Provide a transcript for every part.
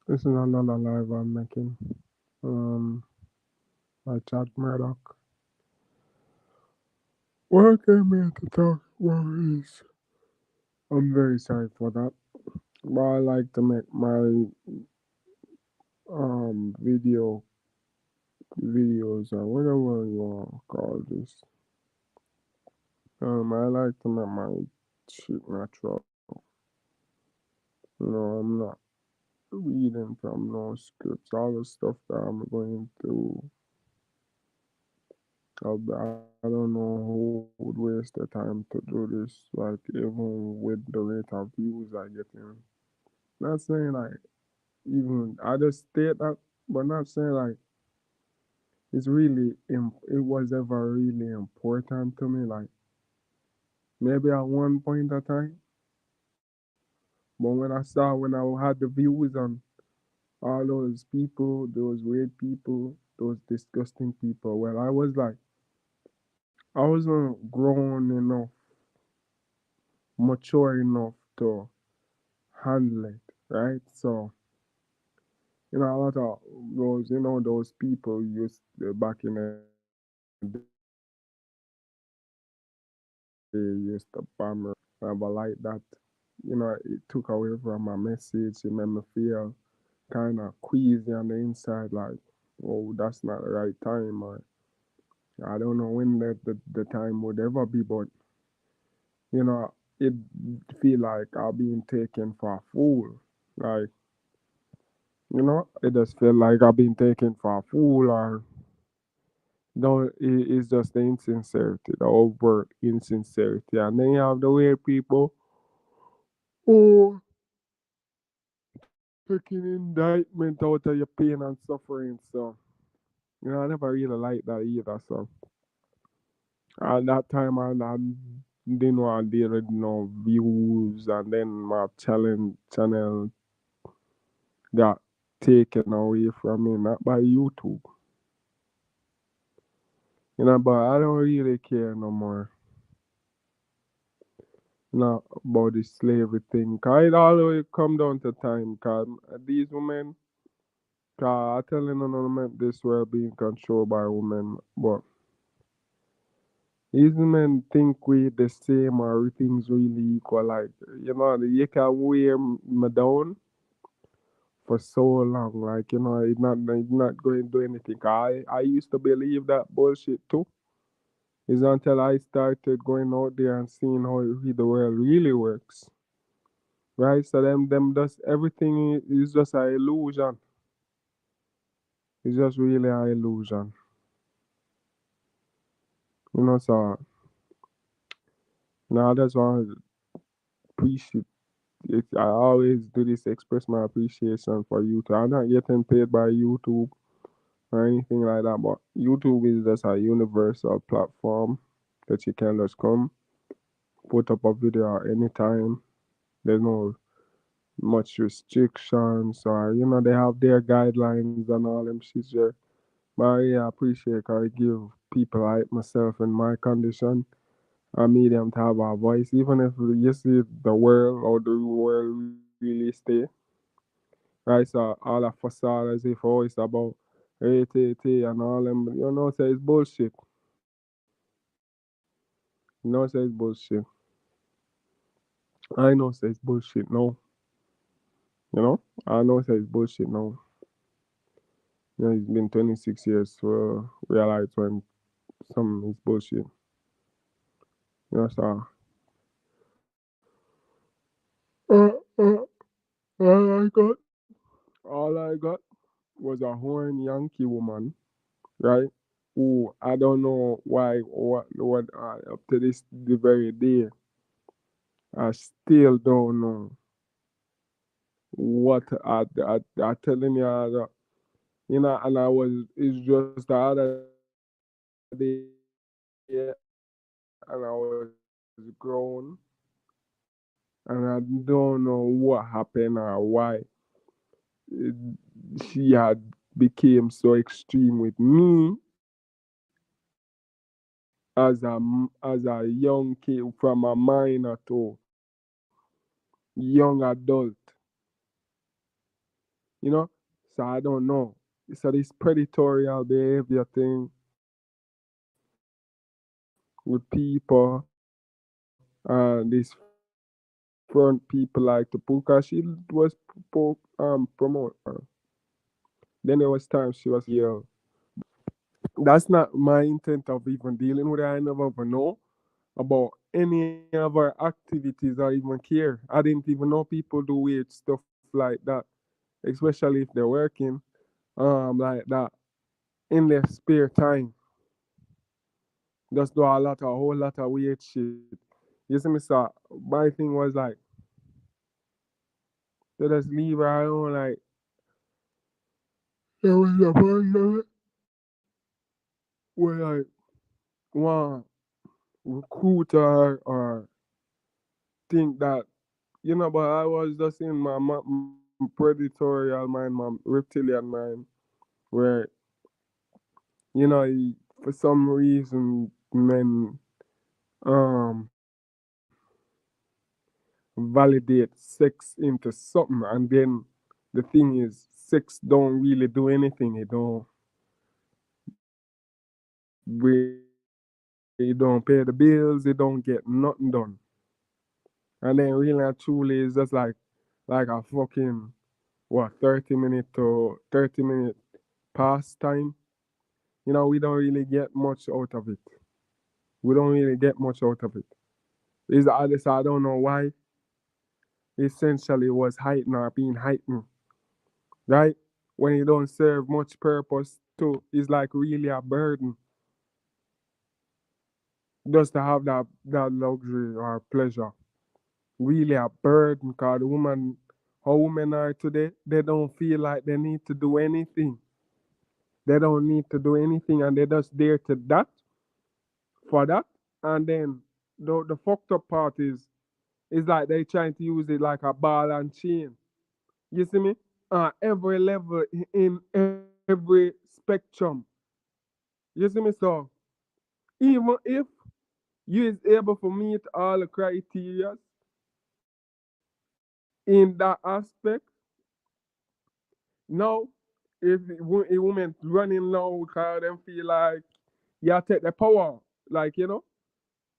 This is another live I'm making. Um, I chat Murdoch. What came here to talk about is I'm very sorry for that. But I like to make my videos or whatever you want to call this. I like to make my shit natural. I'm not reading from no scripts. All the stuff that I'm going through, I don't know who would waste the time to do this. Like even with the rate of views I get in. Not saying like even I just state that, but not saying like it was ever really important to me. Like maybe at one point of time, but when I had the views on all those people, those weird people, those disgusting people, well, I was like I wasn't grown enough, mature enough to handle it, right? So a lot of those people used back in the day used to bam around me, but like that, it took away from my message. It made me feel kind of queasy on the inside, like, oh, that's not the right time, or I don't know when the time would ever be, but it feel like I'm being taken for a fool, like. It just feel like I've been taken for a fool, or no, it's just the insincerity, the overt insincerity. And then you have the weird people who taking indictment out of your pain and suffering. So, I never really liked that either. So, at that time, I didn't want to deal with no views, and then my channel got taken away from me, not by YouTube. But I don't really care no more. Not about the slavery thing. Cause it always come down to time. Cause these women, cause I telling none of them this world being controlled by women, but these women think we the same or everything's really equal. Like you can wear me down for so long. Like it's not going to do anything. I used to believe that bullshit too. It's until I started going out there and seeing how the world really works. Right? So them just everything is just an illusion. It's just really an illusion. So now that's why I appreciate it. I always do this express my appreciation for YouTube. I'm not getting paid by YouTube or anything like that, but YouTube is just a universal platform that you can just come, put up a video at any time. There's no much restrictions or they have their guidelines and all them shit there. But yeah, I appreciate how it give people like myself in my condition a medium to have a voice, even if you see the world or the world really stay. Right, so all that facade as if oh it's about ATT and all them, say it's bullshit. Say it's bullshit. I know say it's bullshit no. I know say it's bullshit no. It's been 26 years to realize when something is bullshit. So uh, uh, all I got, all I got was a horn Yankee woman, right? Who I don't know why, what up to this the very day, I still don't know what I telling you, and I was, it's just the other day, and I was grown, and I don't know what happened or why she had became so extreme with me as a young kid, from a minor to young adult. you know. So I don't know. So this predatorial behavior thing with people, these front people like to Puka, she was promote her. Then there was times she was yell. That's not my intent of even dealing with her. I never even know about any of her activities or even care. I didn't even know people do weird stuff like that, especially if they're working like that in their spare time. Just do a whole lot of weird shit. You see me, sir? My thing was like, to just leave her alone, like, there was a point of it where like, one recruiter or think that, but I was just in my predatorial mind, my reptilian mind, where, for some reason, men um validate sex into something, and then the thing is, sex don't really do anything. It don't pay the bills. It don't get nothing done. And then really and truly, it's just like a fucking what 30 minute pastime. We don't really get much out of it. We don't really get much out of it. Is I don't know why. Essentially, was heightened or being heightened, right? When it don't serve much purpose to, it's like really a burden just to have that luxury or pleasure. Really a burden, because how women are today, they don't feel like they need to do anything. They don't need to do anything, and they're just there to that for that. And then the fucked up part is like they trying to use it like a ball and chain. You see me? Every level in every spectrum. You see me? So even if you is able to meet all the criteria in that aspect, now if a woman running now because them feel like you take the power, like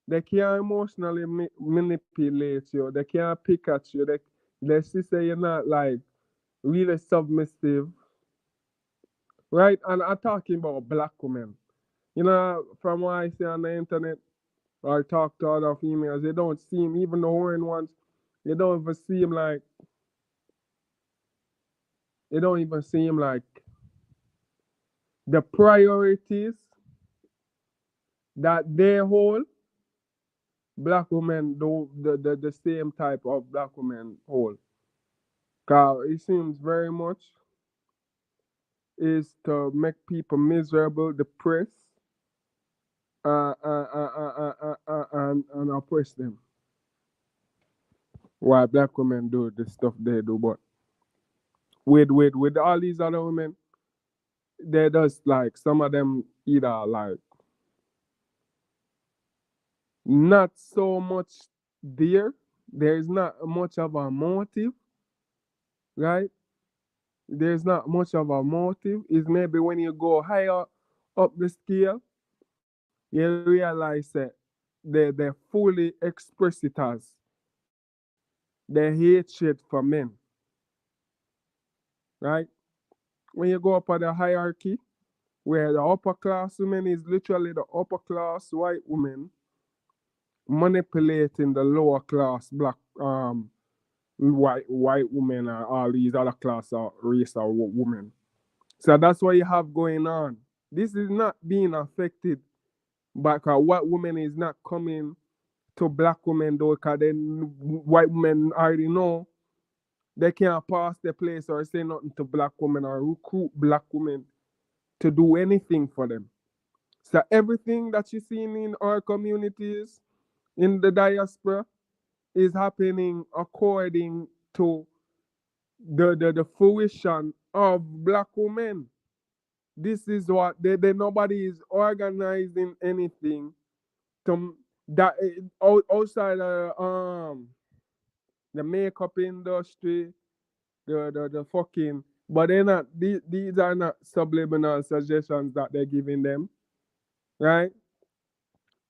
they can't emotionally manipulate you. They can't pick at you. They see say you're not like really submissive, right? And I'm talking about black women. From what I see on the internet or talk to other females, they don't seem, even the foreign ones, they don't even seem like they don't even seem like the priorities that they hold. Black women do the same type of black women hold. Cause it seems very much is to make people miserable, depressed, and oppress them. Why black women do the stuff they do, but with all these other women, they just like some of them either like not so much there. There's not much of a motive, right? There's not much of a motive. Is maybe when you go higher up the scale, you realize that they fully express it as their hatred for men, right? When you go up on the hierarchy, where the upper class women is literally the upper class white women manipulating the lower class black white women and all these other class or race or women. So that's what you have going on. This is not being affected by, because white women is not coming to black women though, because then white women already know they can't pass the place or say nothing to black women or recruit black women to do anything for them. So everything that you're seeing in our communities in the diaspora is happening according to the fruition of black women. This is what nobody is organizing anything to that outside the makeup industry, the fucking But they're not. These are not subliminal suggestions that they're giving them, right?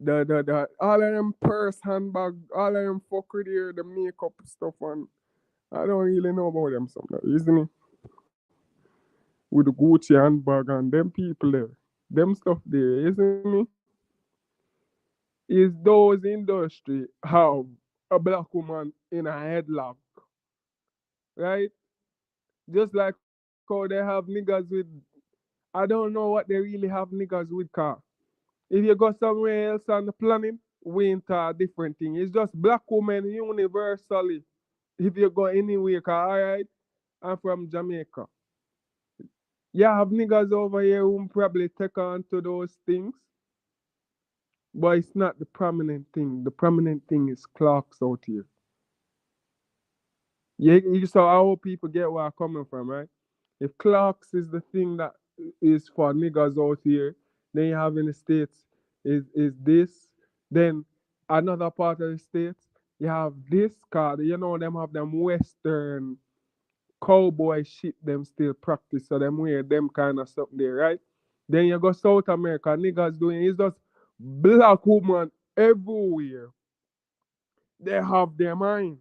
The all of them purse, handbag, all of them fuckery there, the makeup stuff, and I don't really know about them something, isn't it? With the Gucci handbag and them people there, them stuff there, isn't me? Is those industry have a black woman in a headlock, right? Just like how they have niggas with, I don't know what they really have niggas with car. If you go somewhere else on the planet, we into a different thing. It's just black women universally. If you go anywhere, alright, I'm from Jamaica. You have niggas over here who probably take on to those things, but it's not the prominent thing. The prominent thing is clocks out here. So I hope people get where I'm coming from, right? If clocks is the thing that is for niggas out here, then you have in the States is this, then another part of the States, you have this card, them have them Western cowboy shit them still practice, so them wear them kind of stuff there, right? Then you go South America, niggas doing it's just black woman everywhere. They have their mind.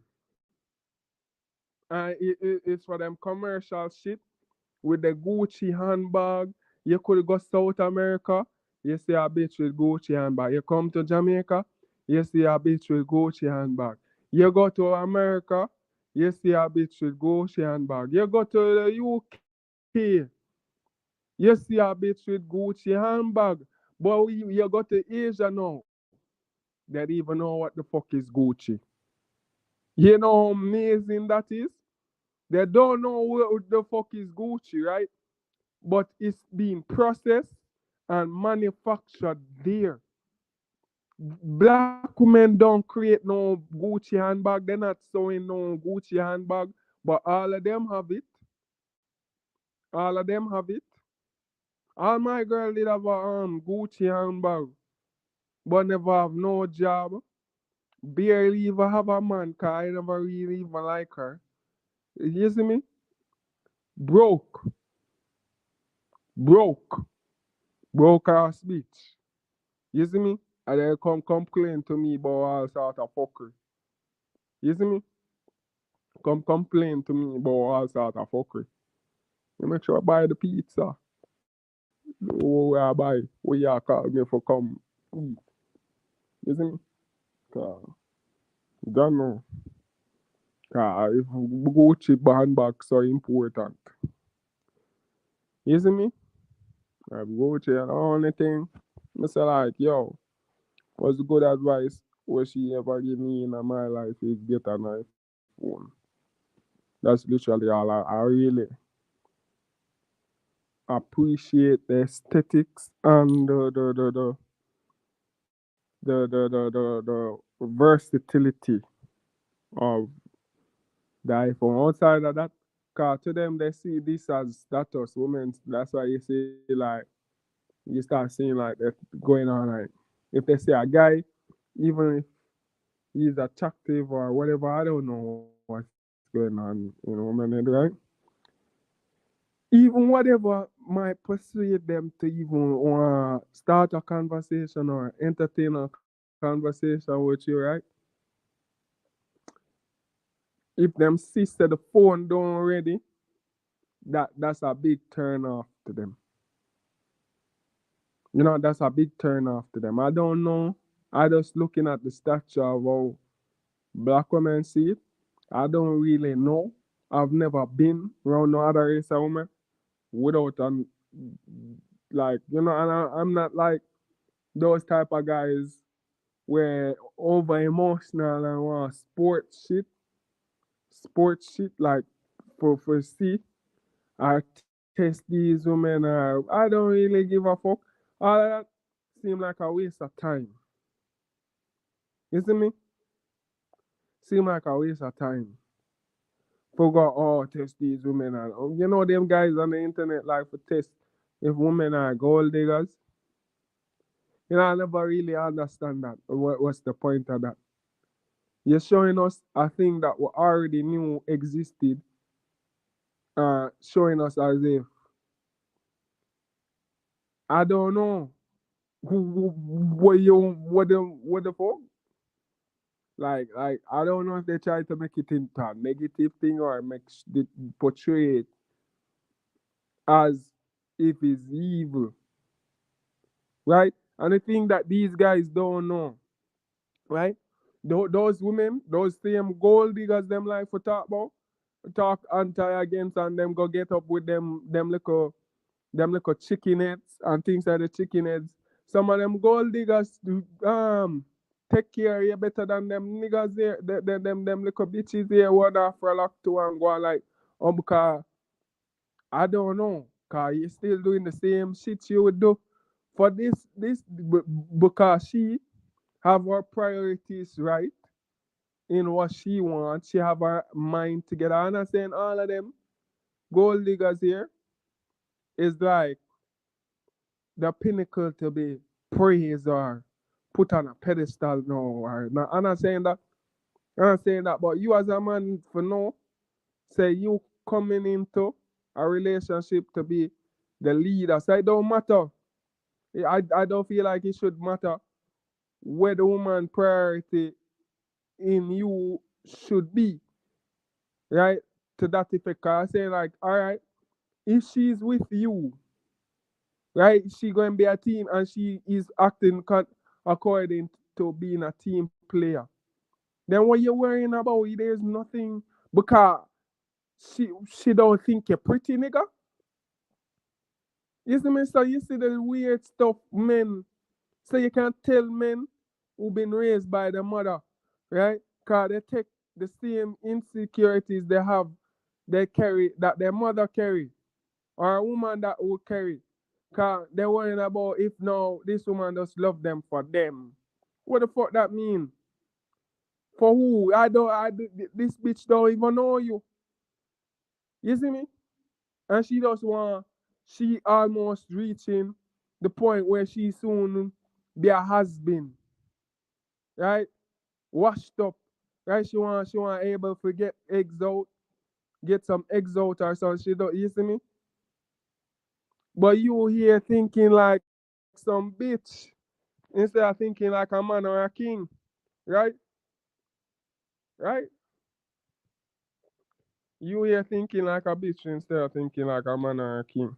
And it's for them commercial shit with the Gucci handbag. You could go South America, you see a bitch with Gucci handbag. You come to Jamaica, you see a bitch with Gucci handbag. You go to America, you see a bitch with Gucci handbag. You go to the UK, you see a bitch with Gucci handbag. But you go to Asia now, they don't even know what the fuck is Gucci. You know how amazing that is? They don't know what the fuck is Gucci, right? But it's being processed and manufactured there. Black women don't create no Gucci handbag. They're not sewing no Gucci handbag, but all of them have it. All of them have it. All my girl did have a Gucci handbag, but never have no job. Barely even have a man, cause I never really even like her. You see me? Broke, broke, broke ass bitch. You see me? And they come complain to me about all sort of fuckery. You see me? Come complain to me about all sort of fuckery. You make sure I buy the pizza. Where I buy, where you call me for come eat. You see me? Cause, don't know. Cause if Gucci handbags so important. You see me? If Gucci and the only thing, I say like, yo, what's the good advice what she ever give me in my life is get an iPhone. That's literally all I really appreciate the aesthetics and the versatility of the iPhone. Outside of that, cause to them they see this as status women. That's why you see like you start seeing like that going on like if they say a guy, even if he's attractive or whatever, I don't know what's going on in a woman head, right? Even whatever might persuade them to even start a conversation or entertain a conversation with you, right? If them sister the phone don't ready, that's a big turn off to them. That's a big turn off to them. I don't know. I just looking at the structure of how black women see it. I don't really know. I've never been around no other race of women without like and I'm not like those type of guys where over emotional and want sports shit like for see or test these women or I don't really give a fuck. All of that seem like a waste of time. You see me? Seem like a waste of time. Forgot test these women and them guys on the internet like for test if women are gold diggers. I never really understand that. What's the point of that? You're showing us a thing that we already knew existed showing us as if I don't know what the fuck. Like I don't know if they try to make it into a negative thing or portray it as if it's evil, right? And the thing that these guys don't know, right? Those women, those same gold diggers, them like for talk anti against, and them go get up with them little chicken heads and things like the chicken heads. Some of them gold diggers do take care of you better than them niggas there, them little bitches here one after a lock to and go like, because I don't know, cause you still doing the same shit you would do for because she have her priorities right in what she wants. She have her mind together. And I'm saying all of them gold diggers here is like the pinnacle to be praised or put on a pedestal now. Or not. I'm not saying that. I'm not saying that. But you as a man for now, say you coming into a relationship to be the leader. So it don't matter. I don't feel like it should matter where the woman priority in you should be, right? To that effect. 'Cause I say like, all right, if she's with you, right, she going to be a team and she is acting according to being a team player. Then what you worrying about? There's nothing because she don't think you're pretty, nigga. You see me? So you see the weird stuff, men. So you can tell men who been raised by the mother, right? Cause they take the same insecurities they carry that their mother carry, or a woman that will carry. Cause they're worrying about if now this woman just love them for them. What the fuck that mean? For who? This bitch don't even know you. You see me? And she almost reaching the point where she soon be a husband, right? Washed up, right? She want able to get eggs out, get some eggs out or something. She don't, you see me? But you here thinking like some bitch instead of thinking like a man or a king, right? Right? You here thinking like a bitch instead of thinking like a man or a king,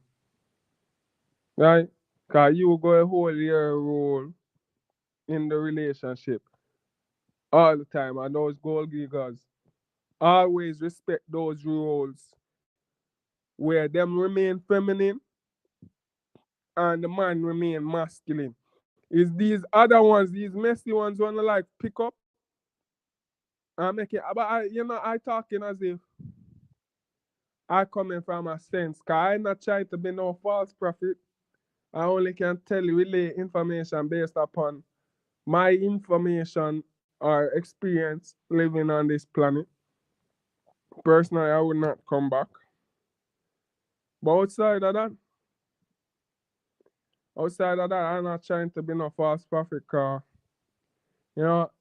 right? Cause you go hold your role in the relationship all the time, and those gold diggers always respect those roles where them remain feminine and the man remain masculine. Is these other ones, these messy ones, wanna like pick up and make it? But I talking as if I coming from a sense, cause I not trying to be no false prophet. I only can tell you relay information based upon my information or experience living on this planet. Personally, I would not come back. But outside of that, I'm not trying to be no false prophet, cause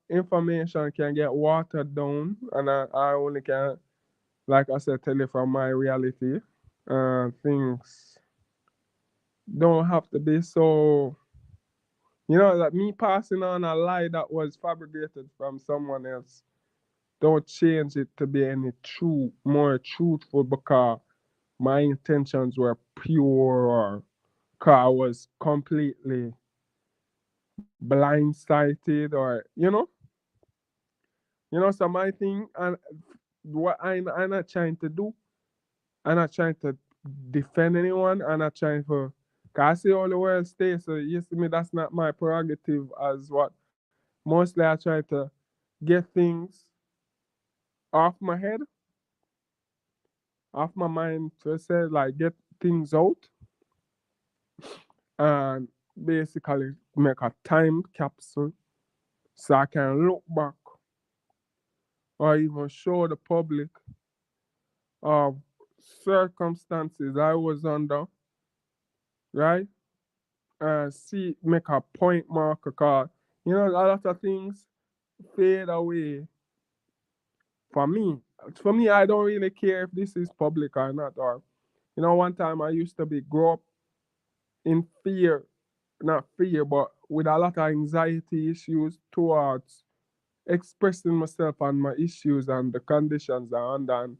information can get watered down, and I only can, like I said, tell you from my reality. Things don't have to be so. Like me passing on a lie that was fabricated from someone else. Don't change it to be any more truthful because my intentions were pure or because I was completely blindsided or so my thing and what I'm not trying to do, I'm not trying to defend anyone, I'm not trying to, cause I see all the world stay, so you see me, that's not my prerogative as what. Mostly I try to get things off my head, off my mind to say like get things out and basically make a time capsule so I can look back or even show the public of circumstances I was under, right? And see, make a point marker card. A lot of things fade away for me. For me, I don't really care if this is public or not. Or one time I used to be grow up in fear, not fear, but with a lot of anxiety issues towards expressing myself and my issues and the conditions I'm under. And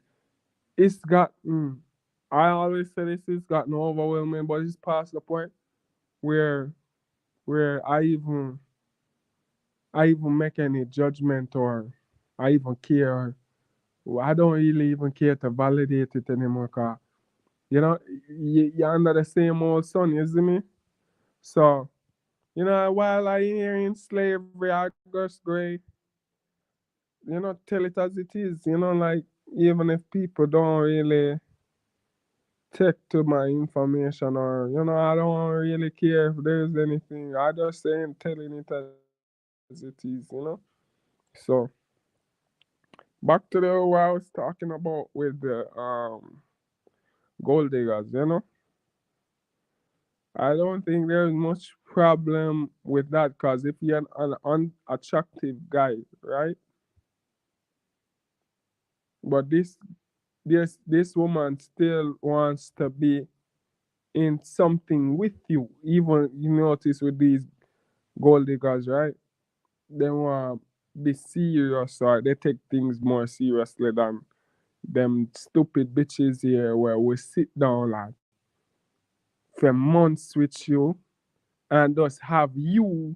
it's got, I always say this, it's gotten overwhelming, but it's past the point where where I even make any judgment or I even care. I don't really even care to validate it anymore. Cause you're under the same old sun, you see me? So, while I hear in slavery, August Gray, tell it as it is. Like, even if people don't really take to my information or, I don't really care if there's anything. I just saying telling it as it is. So, back to the what I was talking about with the gold diggers. I don't think there's much problem with that because if you're an unattractive guy, right? But this woman still wants to be in something with you. Even you notice with these gold diggers, right? They want to be serious or they take things more seriously than them stupid bitches here where we sit down like for months with you and just have you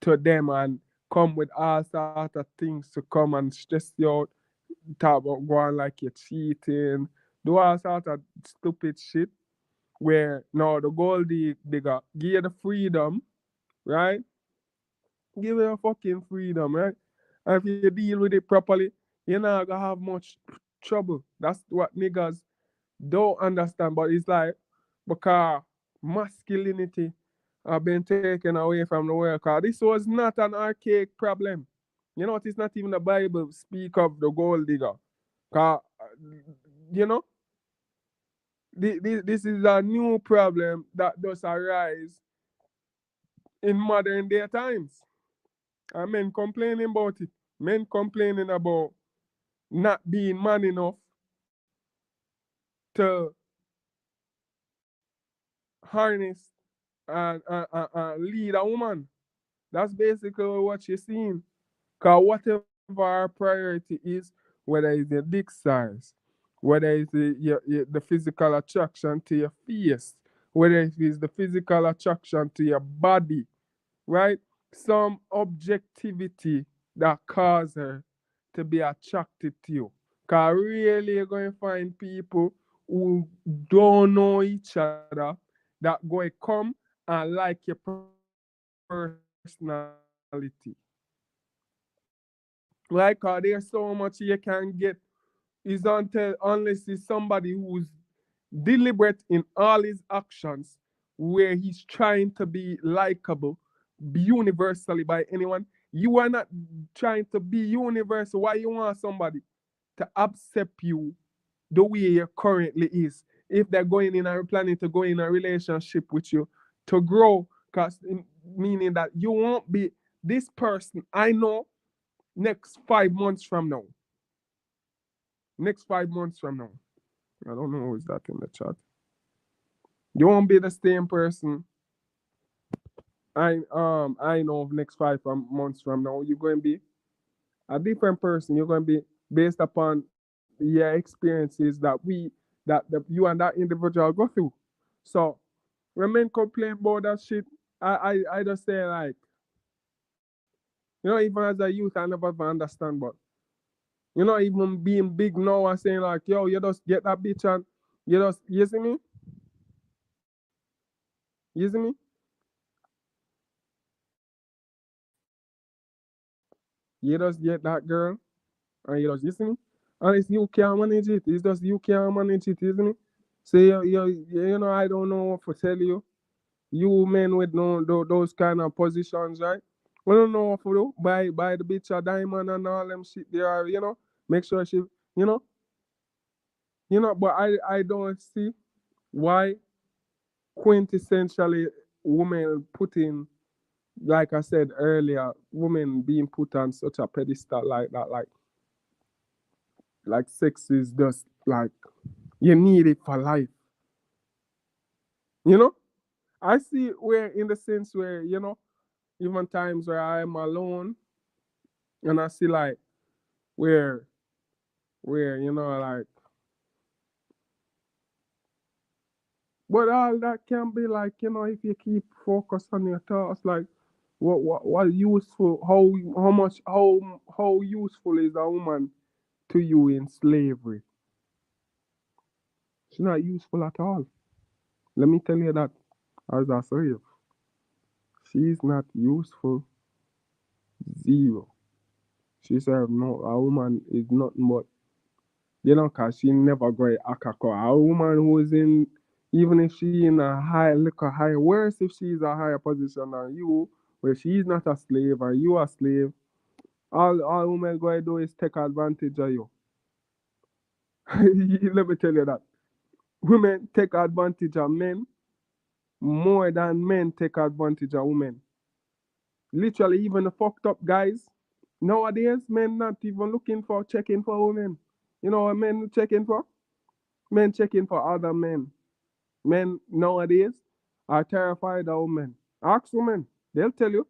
to them and come with all sort of things to come and stress you out, talk about going like you're cheating, do all sort of stupid shit where now the gold digger give you the freedom, right? Give you the fucking freedom, right? And if you deal with it properly, you're not gonna have much trouble. That's what niggas don't understand. But it's like because masculinity have been taken away from the world. 'Cause this was not an archaic problem. It's not even the Bible speak of the gold digger. 'Cause, you know, this is a new problem that does arise in modern day times. And men complaining about it. Men complaining about not being man enough to harness and lead a woman. That's basically what you're seeing. Because whatever our priority is, whether it's your dick size, whether it's the physical attraction to your face, whether it is the physical attraction to your body, right? Some objectivity that cause her to be attracted to you. Because really you're going to find people who don't know each other that going to come and like your personality. Like, there's so much you can get is until unless it's somebody who's deliberate in all his actions, where he's trying to be likable universally by anyone. You are not trying to be universal. Why you want somebody to accept you the way you currently is? If they're going in and planning to go in a relationship with you to grow, cause meaning that you won't be this person. I know next 5 months from now. Next 5 months from now. I don't know who is that in the chat. You won't be the same person. I know of next 5 months from now. You're going to be a different person. You're going to be based upon your experiences that you and that individual go through. So when men complain about that shit, I just say like, even as a youth I never understand, but even being big now and saying like, yo, you just get that bitch and you see me? You see me? You just get that girl and you just, you see me? And it's you can't manage it. It's just you can't manage it, isn't it? So I don't know what to tell you. You men with no those kind of positions, right? We don't know what to do. Buy the bitch a diamond and all them shit there are, make sure she you know, but I don't see why quintessentially women put in, like I said earlier, women being put on such a pedestal like that. Like like sex is just like you need it for life. You know, I see where in the sense where even times where I am alone and I see like where like, but all that can be like if you keep focus on your thoughts like what useful how much how useful is a woman to you in slavery? She's not useful at all. Let me tell you that as a slave. She's not useful. Zero. She said no, a woman is nothing but cause she never go akako. A woman who is in even if she in a high look a high worse if she's a higher position than you, where she's not a slave and you a slave, all women go to do is take advantage of you. Let me tell you that. Women take advantage of men more than men take advantage of women. Literally, even the fucked up guys. Nowadays, men not even looking for checking for women. You know what men checking for? Men checking for other men. Men nowadays are terrified of women. Ask women. They'll tell you.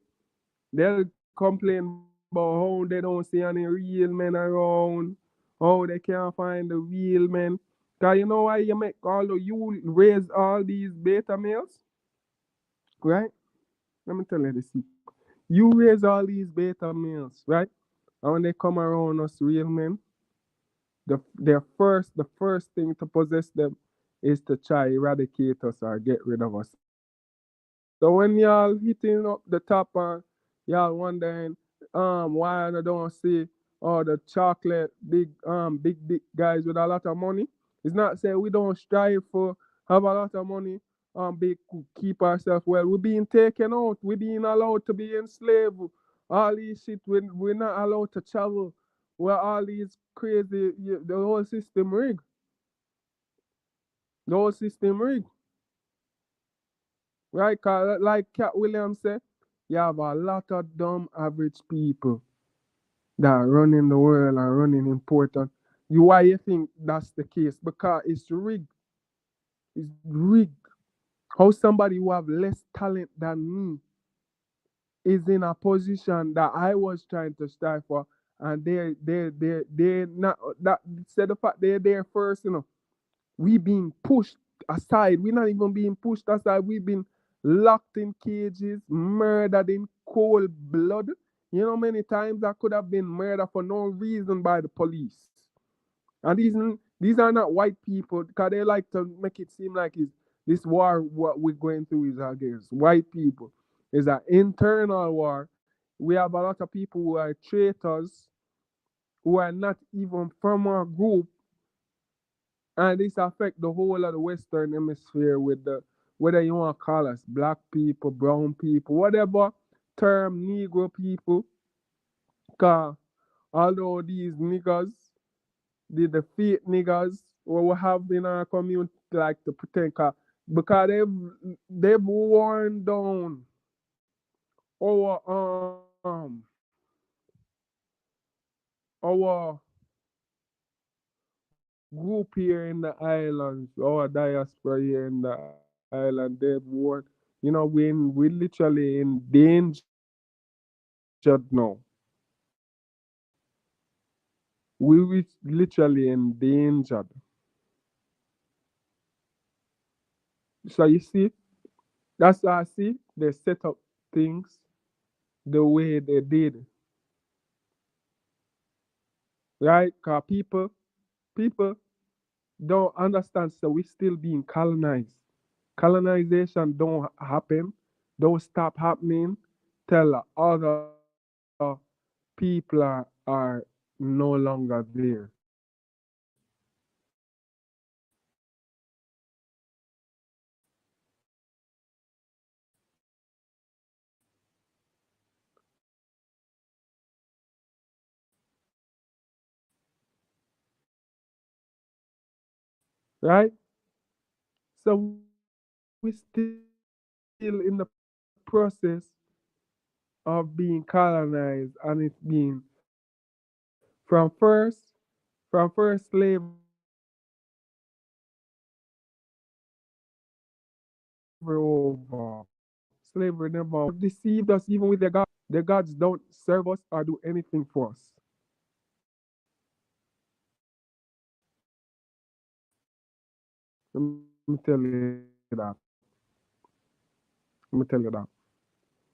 They'll complain about how they don't see any real men around. How they can't find the real men. Cause you know why you raise all these beta males? Right? Let me tell you this. You raise all these beta males, right? And when they come around us real men, the first thing to possess them is to try eradicate us or get rid of us. So when y'all hitting up the top and y'all wondering why I don't see all the chocolate big guys with a lot of money, it's not saying we don't strive for have a lot of money be keep ourselves well. We're being taken out, we're being allowed to be enslaved. All these shit we're not allowed to travel. Where all these crazy the whole system rigged. The whole system rigged. Right? Cause like Cat Williams said, you have a lot of dumb average people that are running the world and running important. Why you think that's the case? Because it's rigged. It's rigged. How somebody who have less talent than me is in a position that I was trying to strive for, and they're not that said the fact they're there first, we being pushed aside. We're not even being pushed aside. We've been locked in cages, murdered in cold blood. You know, many times I could have been murdered for no reason by the police. And these are not white people because they like to make it seem like it's, this war what we're going through is against white people. It's an internal war. We have a lot of people who are traitors, who are not even from our group, and this affect the whole of the Western Hemisphere with the whether you want to call us black people, brown people, whatever term Negro people. Cause although these niggas, the fake niggas, what we have in our community like to pretend, because they've worn down our our group here in the islands, our diaspora here in the island, they've worn. We literally endangered now. Literally endangered. So you see, that's why I see they set up things the way they did, right? Cause people don't understand. So we still being colonized. Colonization don't happen, don't stop happening till other people are no longer there. Right? So we still in the process of being colonized, and it's been from first from from first slavery over. Slavery never deceived us even with their gods. Their gods don't serve us or do anything for us. Let me tell you that. Let me tell you that.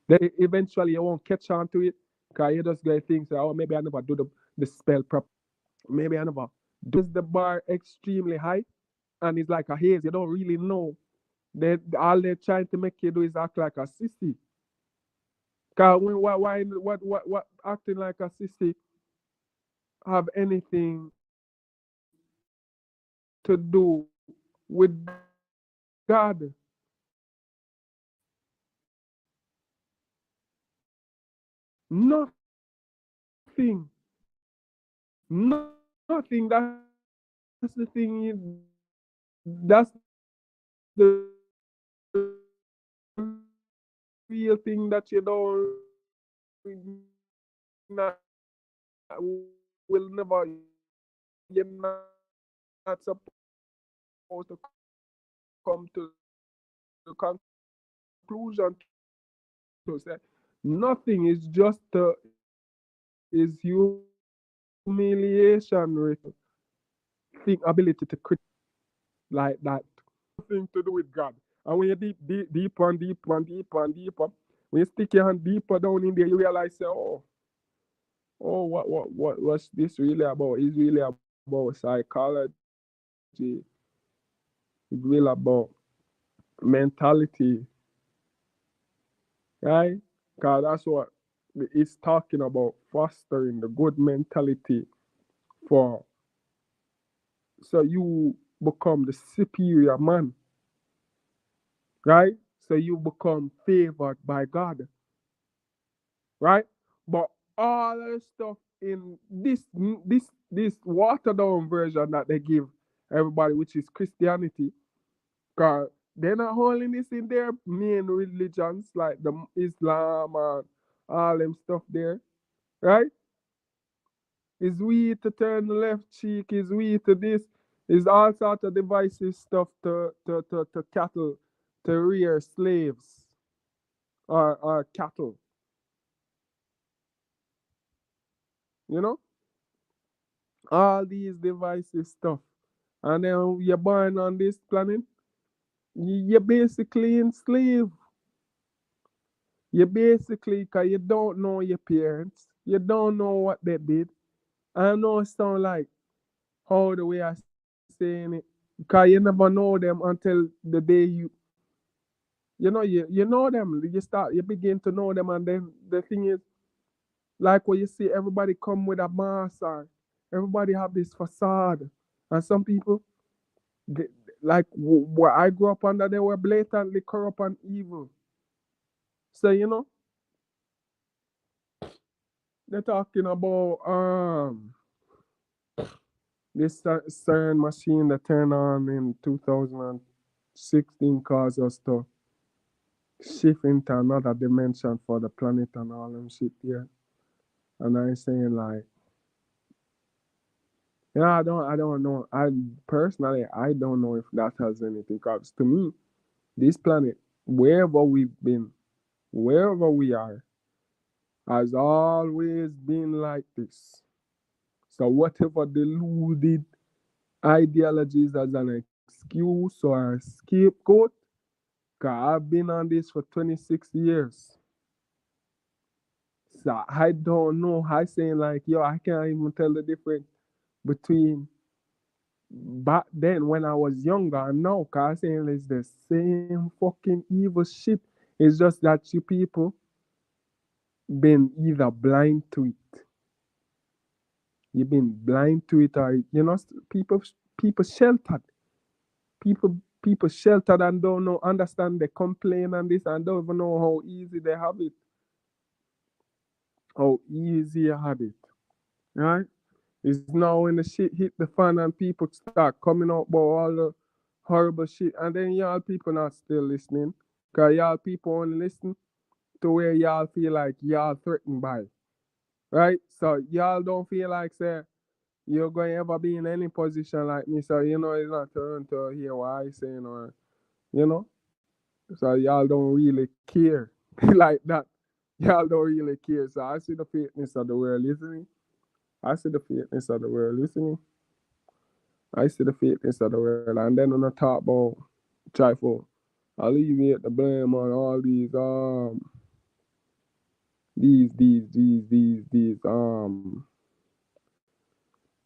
Then eventually you won't catch on to it because you just get things, oh, maybe I never do the spell properly. Maybe I never do the bar extremely high and it's like a haze. You don't really know. All they're trying to make you do is act like a sissy. Cause what acting like a sissy have anything to do with God? Nothing. Nothing. That's the thing. That's the real thing that you don't not, will never. You're not supposed to come to the conclusion to say nothing is just is humiliation with think ability to crit like that. Nothing to do with God. And when you deeper and deeper and deeper and deeper, when you stick your hand deeper down in there, you realize, say, what's this really about? It's really about psychology. It's really about mentality, right? Because that's what it's talking about, fostering the good mentality for so you become the superior man, right? So you become favored by God, right? But all of the stuff in this watered down version that they give everybody, which is Christianity, because they're not holding this in their main religions like the Islam and all them stuff there, right? Is we to turn the left cheek, is we to this, is all sort of divisive stuff to cattle, to rear slaves or cattle, you know? All these divisive stuff. And then you're born on this planet, you're basically enslaved. You basically, because you don't know your parents, you don't know what they did. I know it sound like how the way I saying it, because you never know them until the day you know them. You begin to know them, and then the thing is, like when you see everybody come with a mask, or everybody have this facade, and some people, they, like where I grew up under, they were blatantly corrupt and evil. So they're talking about this CERN machine that turned on in 2016 caused us to shift into another dimension for the planet and all them shit here. And I'm saying like, I don't know. I don't know if that has anything. Because to me, this planet, wherever we've been, wherever we are, has always been like this. So whatever deluded ideologies as an excuse or a scapegoat, cause I've been on this for 26 years. So I don't know. I saying like, yo, I can't even tell the difference between back then when I was younger and now. Cause I saying it's the same fucking evil shit. It's just that you people been either blind to it. You've been blind to it, or people sheltered. People sheltered and don't know, understand. They complain and this and don't even know how easy they have it. How easy you have it, right? It's now when the shit hit the fan and people start coming out about all the horrible shit, and then y'all people not still listening, cause y'all people only listen to where y'all feel like y'all threatened by, right? So y'all don't feel like say you're going to ever be in any position like me, so you know it's not turn to hear what I saying or you know. So y'all don't really care like that. Y'all don't really care. So I see the fakeness of the world, listening. I see the fakeness of the world, listening. I see the fakeness of the world, and then when I talk about try for alleviate the blame on all these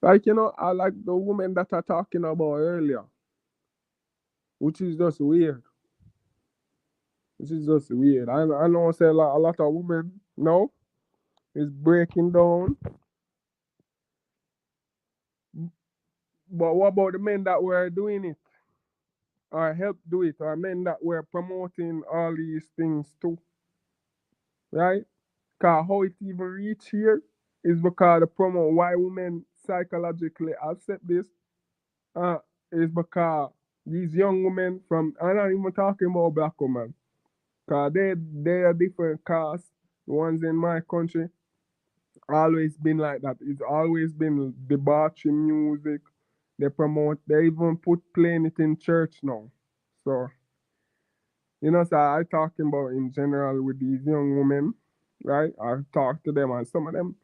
like you know I like the women that are talking about earlier, which is just weird. Which is just weird. I know I say a lot of women no is breaking down, but what about the men that were doing it or help do it or men that were promoting all these things too, right? Cause how it even reach here is because the promo why women psychologically accept this uh is because these young women from I'm not even talking about black women, cause they are different castes. The ones in my country always been like that. It's always been debauchery music. They promote. They even put playing it in church now. So you know, so I talking about in general with these young women, right? I talk to them, and some of them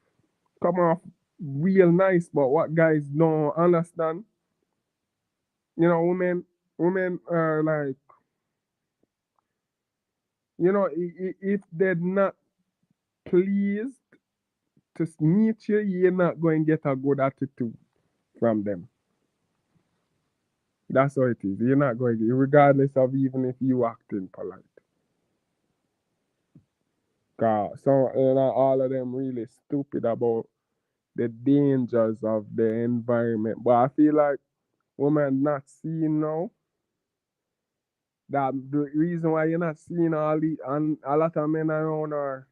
come off real nice, but what guys don't understand, you know, women are like, you know, if they're not pleased to meet you, you're not going to get a good attitude from them. That's how it is. You're not going to, regardless of even if you acting polite. Cause so you know, all of them really stupid about the dangers of the environment. But I feel like women not seeing now that the reason why you're not seeing all the and a lot of men around are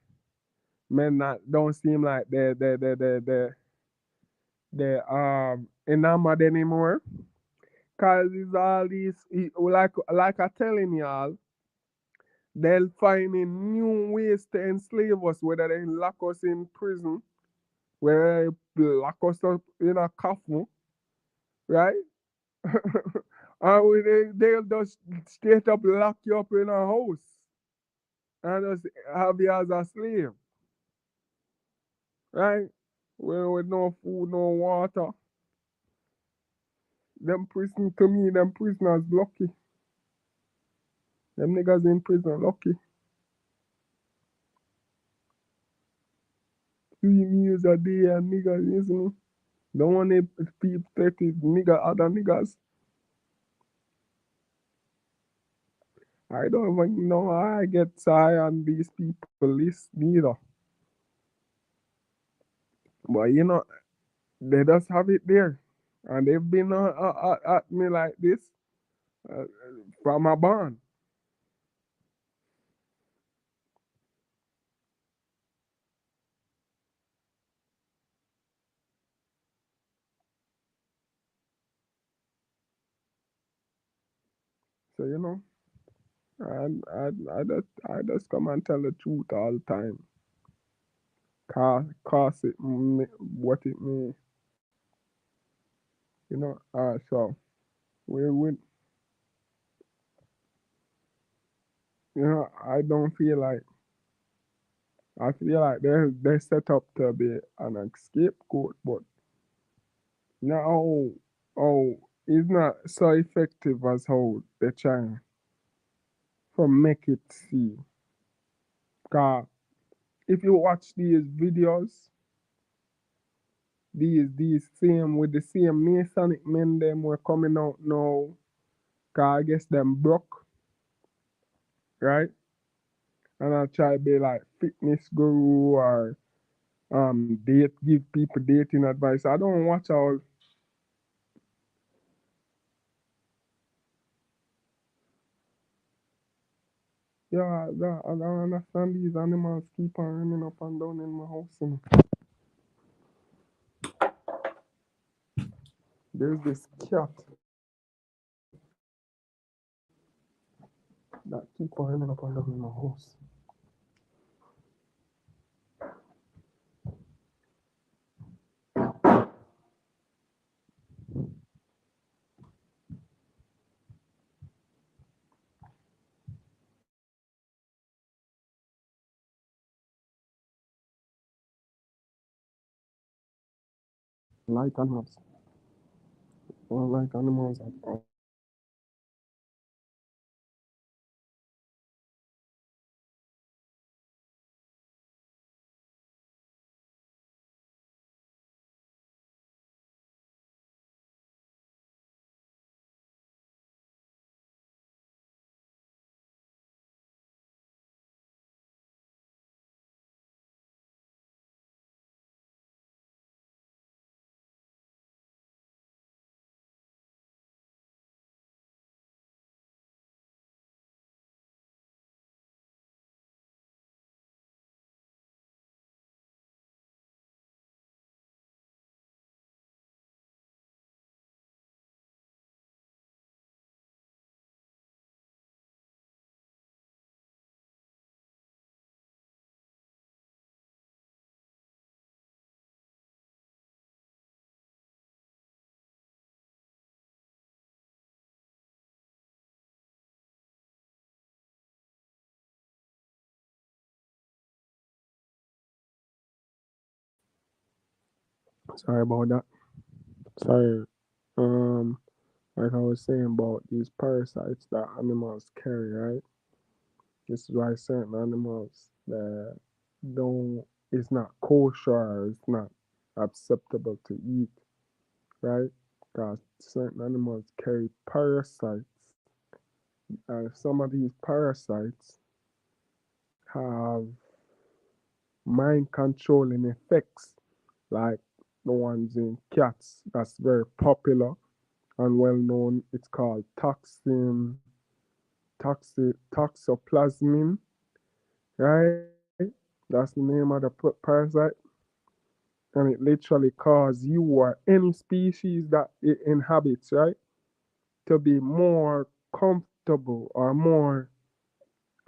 men that don't seem like they enamored anymore. Cause it's all these like I telling y'all, they'll find in new ways to enslave us, whether they lock us in prison, whether they lock us up in a coffin, right? And they'll just straight up lock you up in a house and just have you as a slave, right? With no food, no water. Them prison to me, them prisoners lucky. Them niggas in prison lucky. 3 meals a day and niggas, listen. Don't want to people take it, nigga, other niggas. I don't even know how I get tired on these people list neither. But you know, they just have it there. And they've been at me like this uh, from a bond. So you know, I just come and tell the truth all the time. Cause it what it mean, you know. So we you know I don't feel like I feel like they set up to be an scapegoat, but now oh it's not so effective as how they try to make it see. Cause if you watch these videos, these same with the same Masonic men them were coming out now. Cause I guess them broke, right? And I try to be like fitness guru or date give people dating advice. I don't watch all yeah, I don't understand these animals keep on running up and down in my house. You there's this cat that keep on running up and down in my house. like animals. I don't like animals at all. Sorry about that. Sorry. Um, like I was saying about these parasites that animals carry, right? This is why certain animals that don't, it's not kosher, it's not acceptable to eat, right? Because certain animals carry parasites, and some of these parasites have mind controlling effects, like the ones in cats. That's very popular and well known. It's called toxoplasmin, right? That's the name of the parasite, and it literally causes you or any species that it inhabits, right, to be more comfortable or more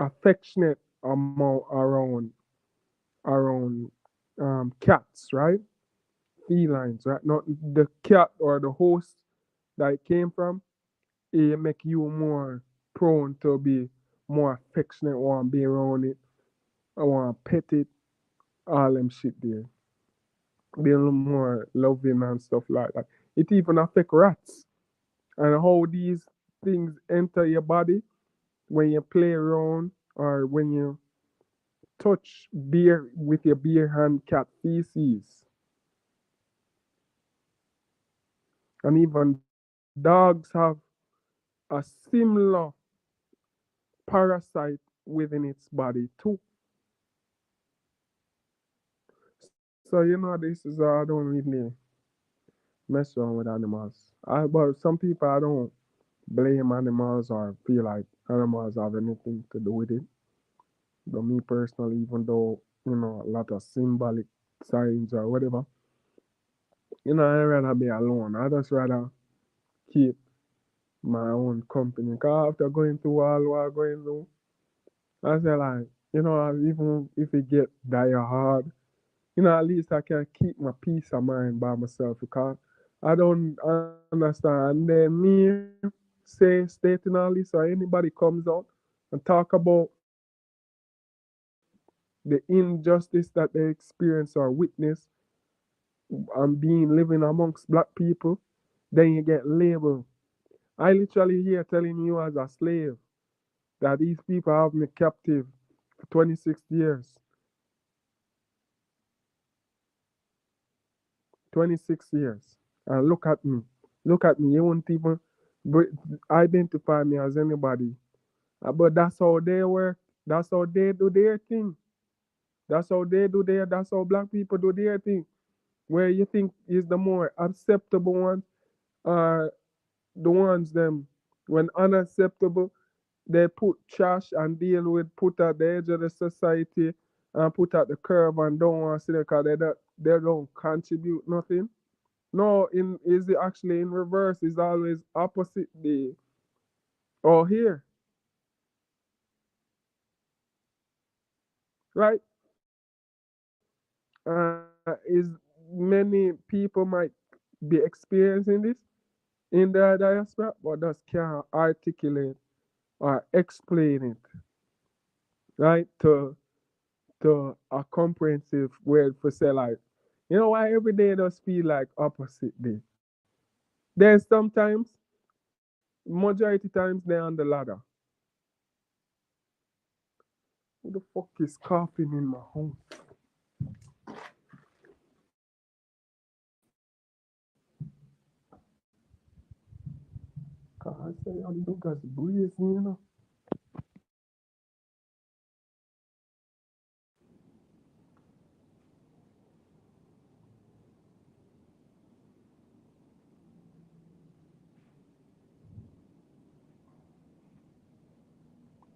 affectionate around cats, right? Felines, right? Not the cat or the host that it came from. It make you more prone to be more affectionate, want to be around it, I want to pet it, all them shit there. Be a little more loving and stuff like that. It even affect rats and how these things enter your body when you play around or when you touch beer with your bare hand cat feces. And even dogs have a similar parasite within its body too. So this is I don't really mess around with animals. But some people I don't blame animals or feel like animals have anything to do with it. But me personally, even though a lot of symbolic signs or whatever, I'd rather be alone. I just rather keep my own company. Cause after going through all what I'm going through, I say like, even if it get dire hard, at least I can keep my peace of mind by myself because I don't understand. And then me stating all this or anybody comes out and talk about the injustice that they experience or witness and being living amongst black people, then you get labeled. I literally here telling you as a slave that these people have me captive for 26 years. 26 years. And look at me. Look at me. You won't even identify me as anybody. But that's how they work. That's how they do their thing. That's how black people do their thing. Where you think is the more acceptable ones are the ones them when unacceptable they put trash and deal with put at the edge of the society and put at the curve and don't want to see them because they don't contribute nothing. No, in is it actually in reverse? Is always opposite the or here, right? Is many people might be experiencing this in their diaspora, but just can't articulate or explain it, right? To a comprehensive word for say like. You know why every day does feel like opposite day? Then sometimes, majority times they're on the ladder. Who the fuck is coughing in my home? Cause I say all these niggas breathing, you know.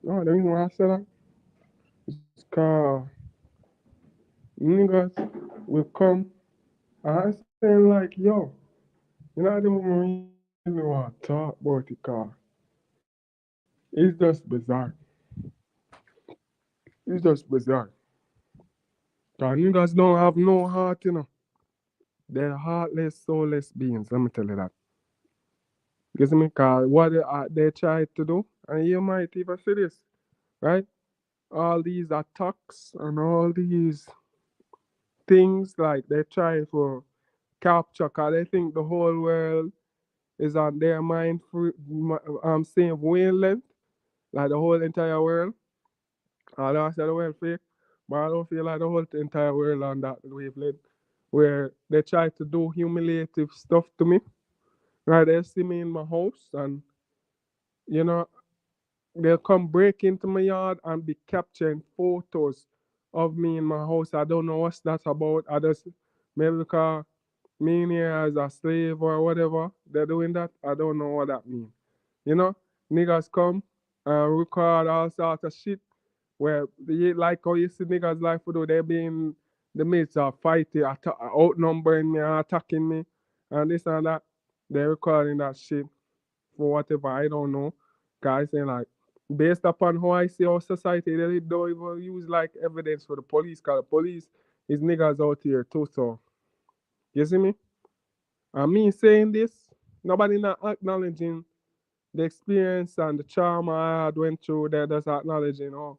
No, the reason why I say that is cause niggas will come and I saying like, yo, you know, I don't really want to talk about it cause it's just bizarre. It's just bizarre. Cause niggas don't have no heart, you know. They're heartless, soulless beings, let me tell you that. You see me? Cause what they try to do, and you might even see this, right? All these attacks and all these things like they try for capture because they think the whole world is on their mind free, same wavelength, like the whole entire world. Although I said the world fake, but I don't feel like the whole entire world on that wavelength where they try to do humiliative stuff to me. Right, they see me in my house and you know they'll come break into my yard and be capturing photos of me in my house. I don't know what's that about. I just maybe because me in here as a slave or whatever, they're doing that. I don't know what that means. You know, niggas come and record all sorts of shit where like how you see niggas like for do they be in the midst of fighting, outnumbering me, attacking me, and this and that. They're recording that shit for whatever I don't know. Guys saying like based upon how I see our society, they don't even use like evidence for the police, cause the police is niggas out here too. So you see me? And me saying this, nobody not acknowledging the experience and the trauma I had went through. They're just acknowledging, oh,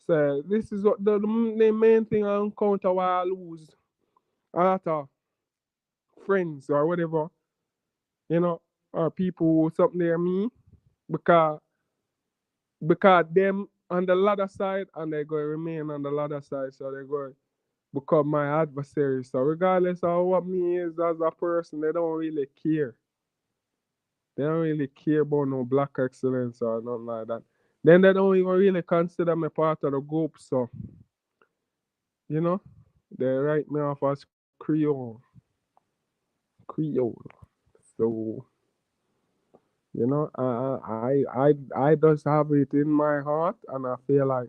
so this is what the main thing I encounter why I lose a lot of friends or whatever, you know, or people who something near me because them on the ladder side and they're going to remain on the ladder side, so they're going to become my adversary. So regardless of what me is as a person, they don't really care. They don't really care about no black excellence or nothing like that. Then they don't even really consider me part of the group, so you know, they write me off as Creole. So you know, I just have it in my heart, and I feel like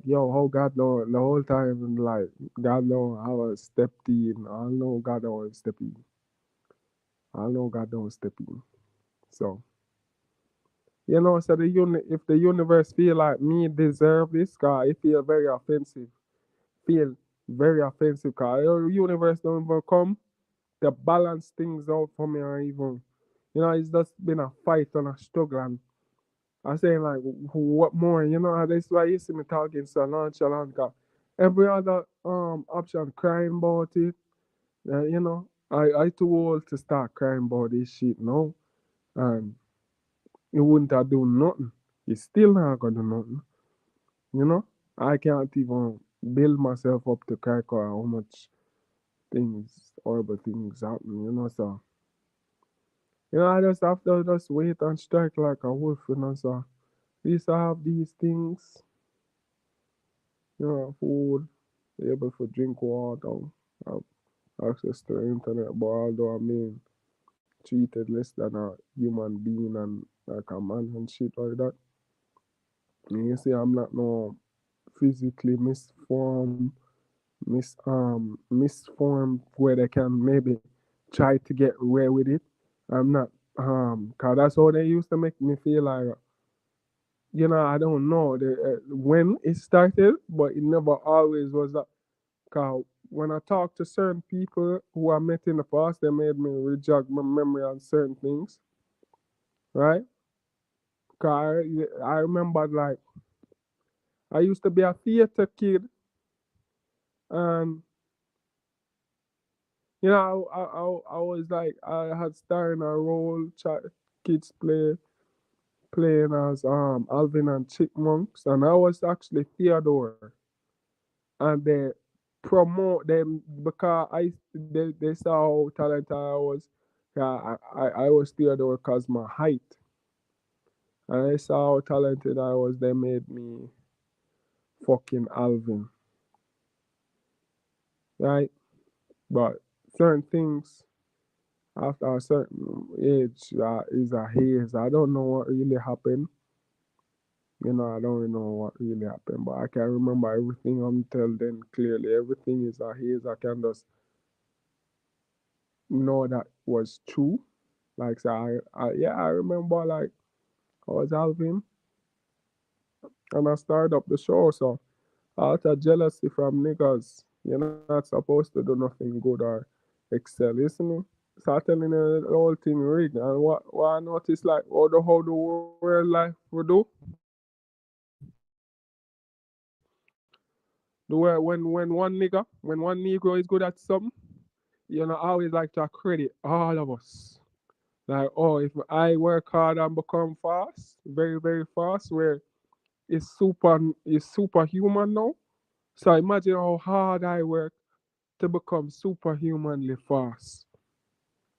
yo, how God know the whole time, like God know how I stepped in. I know God don't step in. I know God don't step in. So you know, so if the universe feel like me deserve this, cause it feel very offensive. Feel very offensive, cause the universe don't even come to balance things out for me or even, you know, it's just been a fight and a struggle and I saying like, what more, you know, and that's why you see me talking so nonchalant, cause every other option crying about it, you know, I too old to start crying about this shit now, and you wouldn't have done nothing. You still not gonna do nothing. You know, I can't even build myself up to cry 'cause how much things, horrible things happen. You know, so you know I just have to just wait and strike like a wolf. You know, so we used to have these things. You know, food, be able to drink water, have access to the internet. But although I'm being treated less than a human being and like a man and shit like that, and you see, I'm not no physically misformed where they can maybe try to get away with it. I'm not cause that's how they used to make me feel like you know I don't know when it started, but it never always was that. Cause when I talk to certain people who I met in the past, they made me rejog my memory on certain things, right? Cause I remember like I used to be a theater kid and You know, I was like, I had starring a role, kids playing as Alvin and Chipmunks, and I was actually Theodore, and they promote them because they saw how talented I was. Yeah, I was Theodore because my height, and they saw how talented I was. They made me fucking Alvin, right? But certain things after a certain age is a haze. I don't know what really happened. You know, I don't really know what really happened, but I can remember everything until then clearly. Everything is a haze. I can just know that was true. Like, so yeah, I remember like I was Alvin and I started up the show. So out of jealousy from niggas, you're not supposed to do nothing good or excel, isn't it? So I telling you the whole thing rigged. And what I noticed like how the world life would do. The way when one Negro is good at something, you know, I always like to credit all of us. Like, oh, if I work hard and become fast, very, very fast, where it's superhuman now. So imagine how hard I work to become superhumanly fast.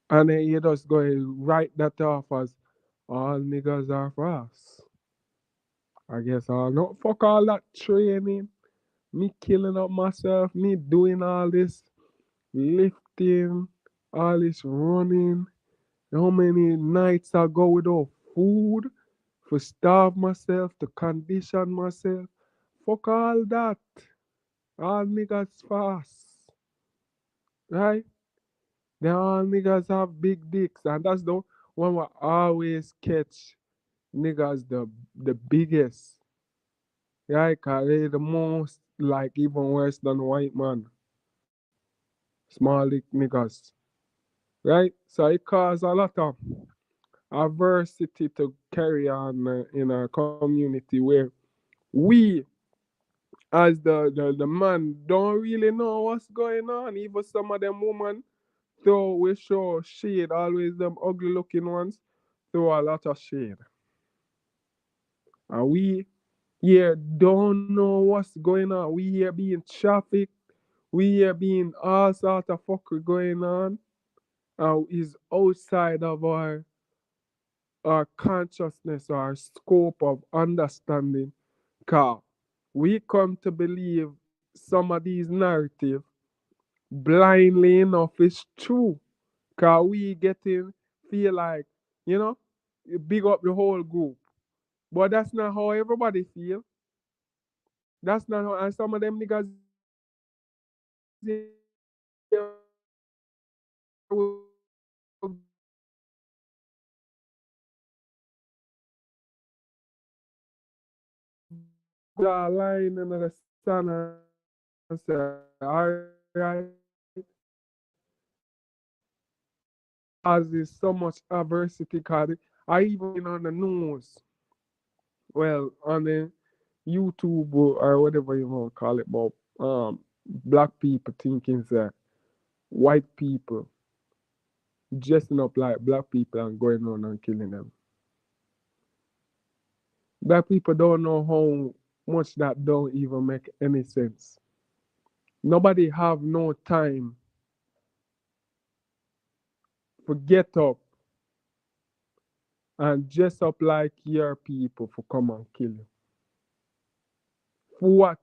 And then you just go and write that off as all niggas are fast. I guess I'll not fuck all that training, me killing up myself, me doing all this lifting, all this running. How many nights I go without food for starve myself, to condition myself. Fuck all that. All niggas fast, right? Then all niggas have big dicks, and that's the one we always catch niggas the biggest, right? Cause they the most like even worse than white man, small dick niggas, right? So it cause a lot of adversity to carry on in a community where we as the man don't really know what's going on. Even some of them women, though we show shade, always them ugly looking ones, throw a lot of shade. And we here don't know what's going on. We here being trafficked. We here being all sort of fuckery going on. Is outside of our consciousness, our scope of understanding. Cause we come to believe some of these narrative blindly enough is true. Cause we getting feel like, you know, big up the whole group. But that's not how everybody feel. That's not how, and some of them niggas here draw a line in the sand and say, alright, causes so much adversity, cause I even seen on the news, well, on the YouTube or whatever you want to call it, but black people thinking that white people dressing up like black people and going on and killing them. Black people don't know how much that don't even make any sense. Nobody have no time to get up and dress up like your people for come and kill you. For what?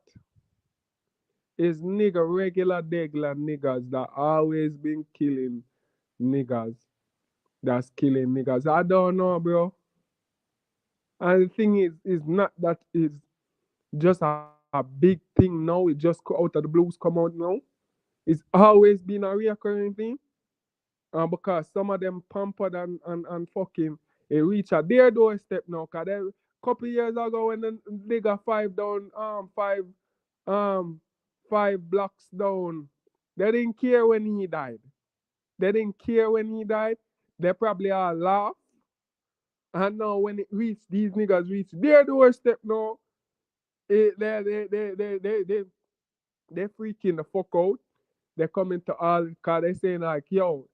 Is nigga regular degular niggas that always been killing niggas that's killing niggas. I don't know, bro. And the thing is not that it's just a big thing now. It just out of the blues come out now. It's always been a recurring thing. Because some of them pampered and fucking it reach at their doorstep now. Cause they couple years ago when they got five down, um five blocks down, they didn't care when he died. They didn't care when he died. They probably all laugh. And now when it reach these niggas reach their doorstep now, they freaking the fuck out. they come into all because they saying like, yo,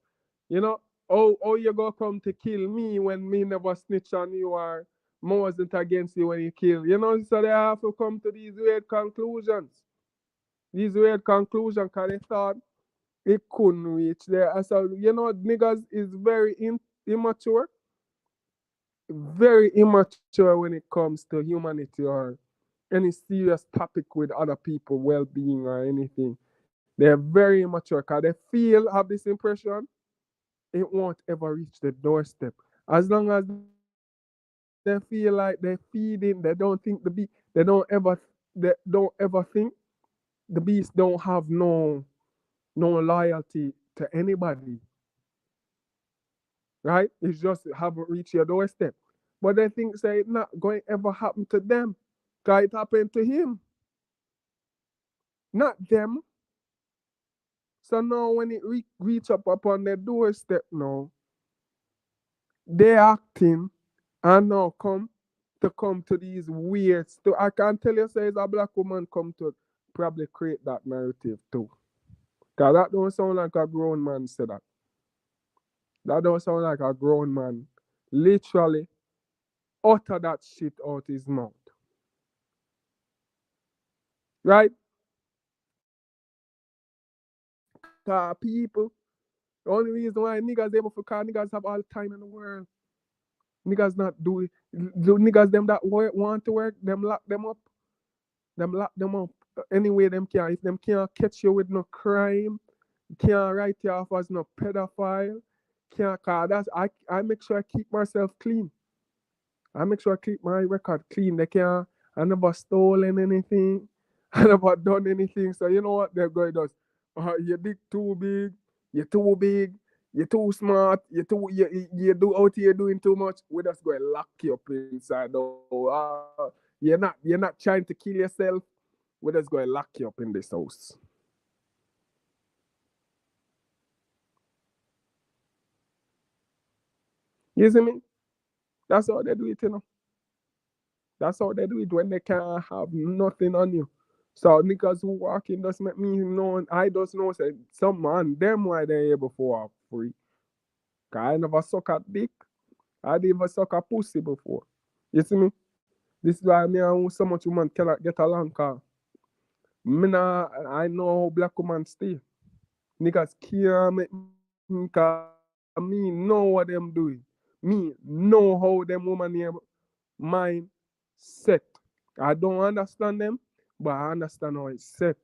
you know, oh you gonna come to kill me when me never snitch on you or I wasn't against you when you kill. You know, so they have to come to these weird conclusions. These weird conclusions because they thought it couldn't reach there. So, you know, niggas is very immature, very immature when it comes to humanity or any serious topic with other people, well-being or anything. They're very immature because they feel, have this impression, it won't ever reach the doorstep. As long as they feel like they're feeding, they don't ever think the beast don't have no loyalty to anybody, right? It's just haven't reached your doorstep. But they think say it's not going to ever happen to them. Cause it happened to him, not them. So now when it reach up upon their doorstep now, they acting and now come to these weird I can tell you say it's a black woman come to probably create that narrative too. Cause that don't sound like a grown man said that. That don't sound like a grown man literally utter that shit out his mouth. Right? Cause people, the only reason why niggas able to call niggas have all the time in the world. Niggas not do it. The niggas them that want to work, them lock them up. Them lock them up anyway them can. If them can't catch you with no crime, can't write you off as no pedophile, can't call that's I make sure I keep myself clean. I make sure I keep my record clean. They can't I never stolen anything. I never done anything. So you know what they're going to do? Your dick too big, you're too big, you're too smart, you do out here doing too much. We're just going to lock you up inside. You're not trying to kill yourself. We're just going to lock you up in this house. You see me? That's how they do it, you know. That's how they do it when they can't have nothing on you. So niggas who walk in just make me know, I just know say some man, them why they able to walk free. Cause I never suck a dick. I didn't even suck a pussy before. You see me? This is why me and so much woman cannot get along. Cause I know how black woman stay. Niggas can't make me cause me know what them doing. Me know how them woman here mind set. I don't understand them, but I understand how it's set.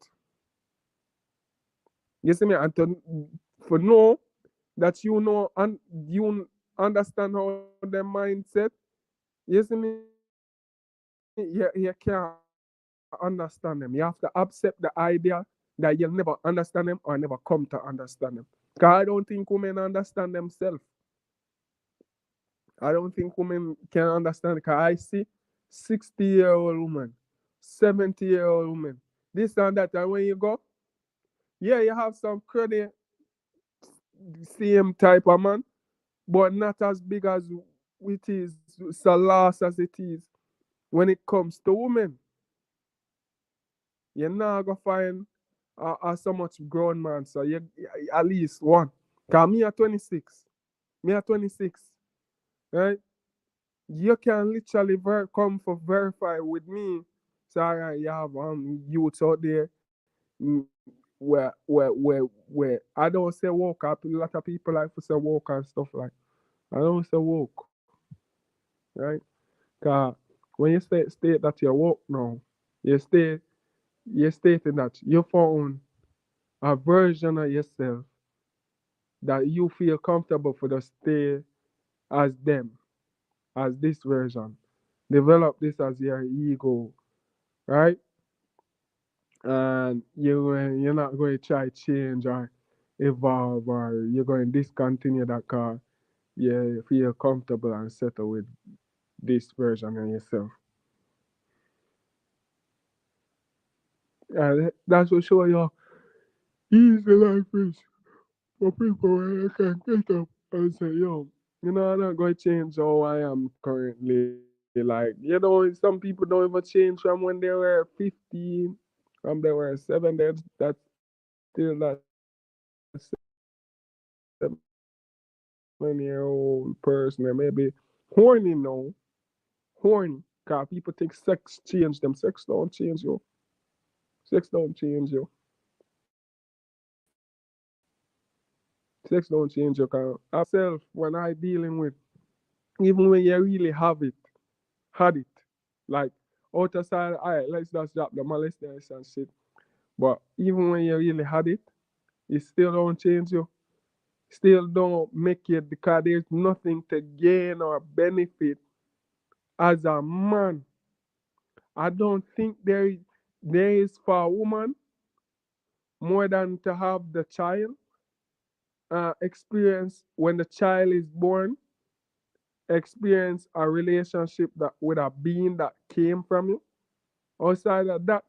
You see me? And for know that you know and you understand how their mindset, you see me? You can't understand them. You have to accept the idea that you'll never understand them or never come to understand them. Because I don't think women understand themselves. I don't think women can understand because I see 60-year-old woman, 70-year-old woman, this and that. And when you go, yeah, you have some credit, same type of man, but not as big as it is, so lost as it is when it comes to women. You're not going to find so much grown man, so you at least one. Because me at 26, me at 26, right? You can literally come for verify with me. So you have youths out there mm, where I don't say woke up. A lot of people like to say woke and stuff like. I don't say woke, right? Cause when you state that you're woke now, you stay you're stating that you found a version of yourself that you feel comfortable for to stay as them, as this version. Develop this as your ego, right? And you're not going to try change or evolve or you're going to discontinue that car. You feel comfortable and settle with this version of yourself. And that's what show you easy life is for people where they can get up and say, yo, I'm not going to change how I am currently. Like, some people don't even change from when they were 15, from they were 7, that's still that same age. 20-year-old person, or maybe horny now, horny. Cause people think sex change them. Sex don't change you. Sex don't change you. Sex don't change you. Cause I myself, when I dealing with, even when you really have it, had it, like outside, alright, let's just drop the molestation and shit. But even when you really had it still don't change you. Still don't make it because there's nothing to gain or benefit as a man. I don't think there is for a woman more than to have the child, experience when the child is born, experience a relationship that with a being that came from you. Outside of that,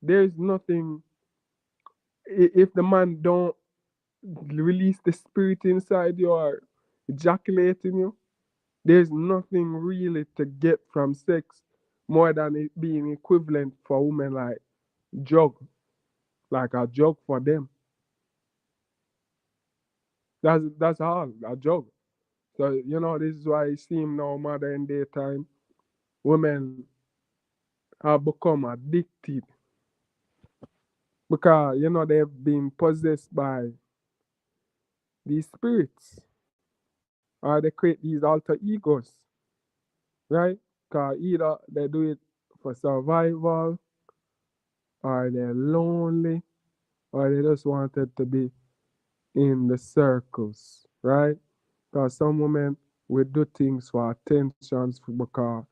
there is nothing. If the man don't release the spirit inside you or ejaculate in you, there's nothing really to get from sex more than it being equivalent for women drug, like a drug for them. That's all, a drug. So this is why it seems now modern day time women have become addicted because they've been possessed by these spirits, or they create these alter egos, right? Because either they do it for survival, or they're lonely, or they just wanted to be in the circles, right? Because some women would do things for attentions because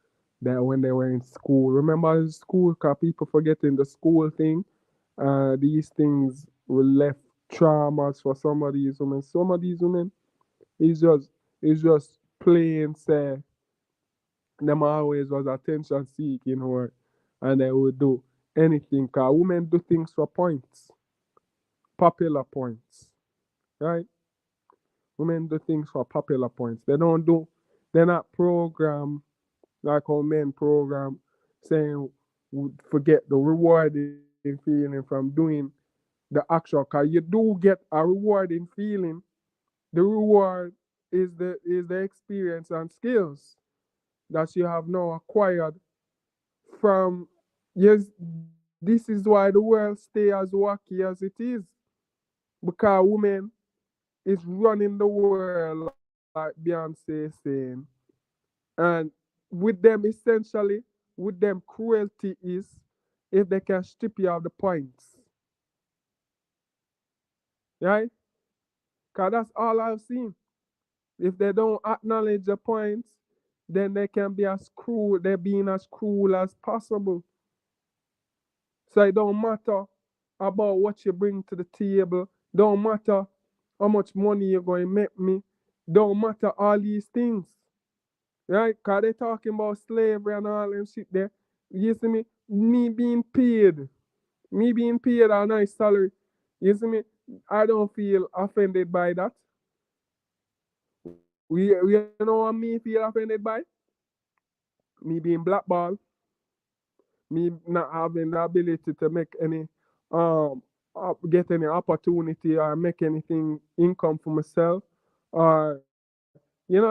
that when they were in school. Remember in school, because people forgetting the school thing. These things will left traumas for some of these women. Some of these women is just plain say them always was attention seeking or and they would do anything. Cause women do things for points, popular points, right? Women do things for popular points. They're not programmed like how men program saying forget the rewarding feeling from doing the action. Cause you do get a rewarding feeling. The reward is the experience and skills that you have now acquired from. Yes, this is why the world stay as wacky as it is. Because women is running the world like Beyonce saying. And with them essentially, with them cruelty is if they can strip you of the points. Right? Because that's all I've seen. If they don't acknowledge the points, then they can be as cruel, they're being as cruel as possible. So it don't matter about what you bring to the table, don't matter how much money you're going to make me, don't matter all these things. Right? Because they talking about slavery and all them shit there. You see me? Me being paid a nice salary. You see me? I don't feel offended by that. You know what me feel offended by? Me being blackballed, me not having the ability to make any um get any opportunity or make anything income for myself, or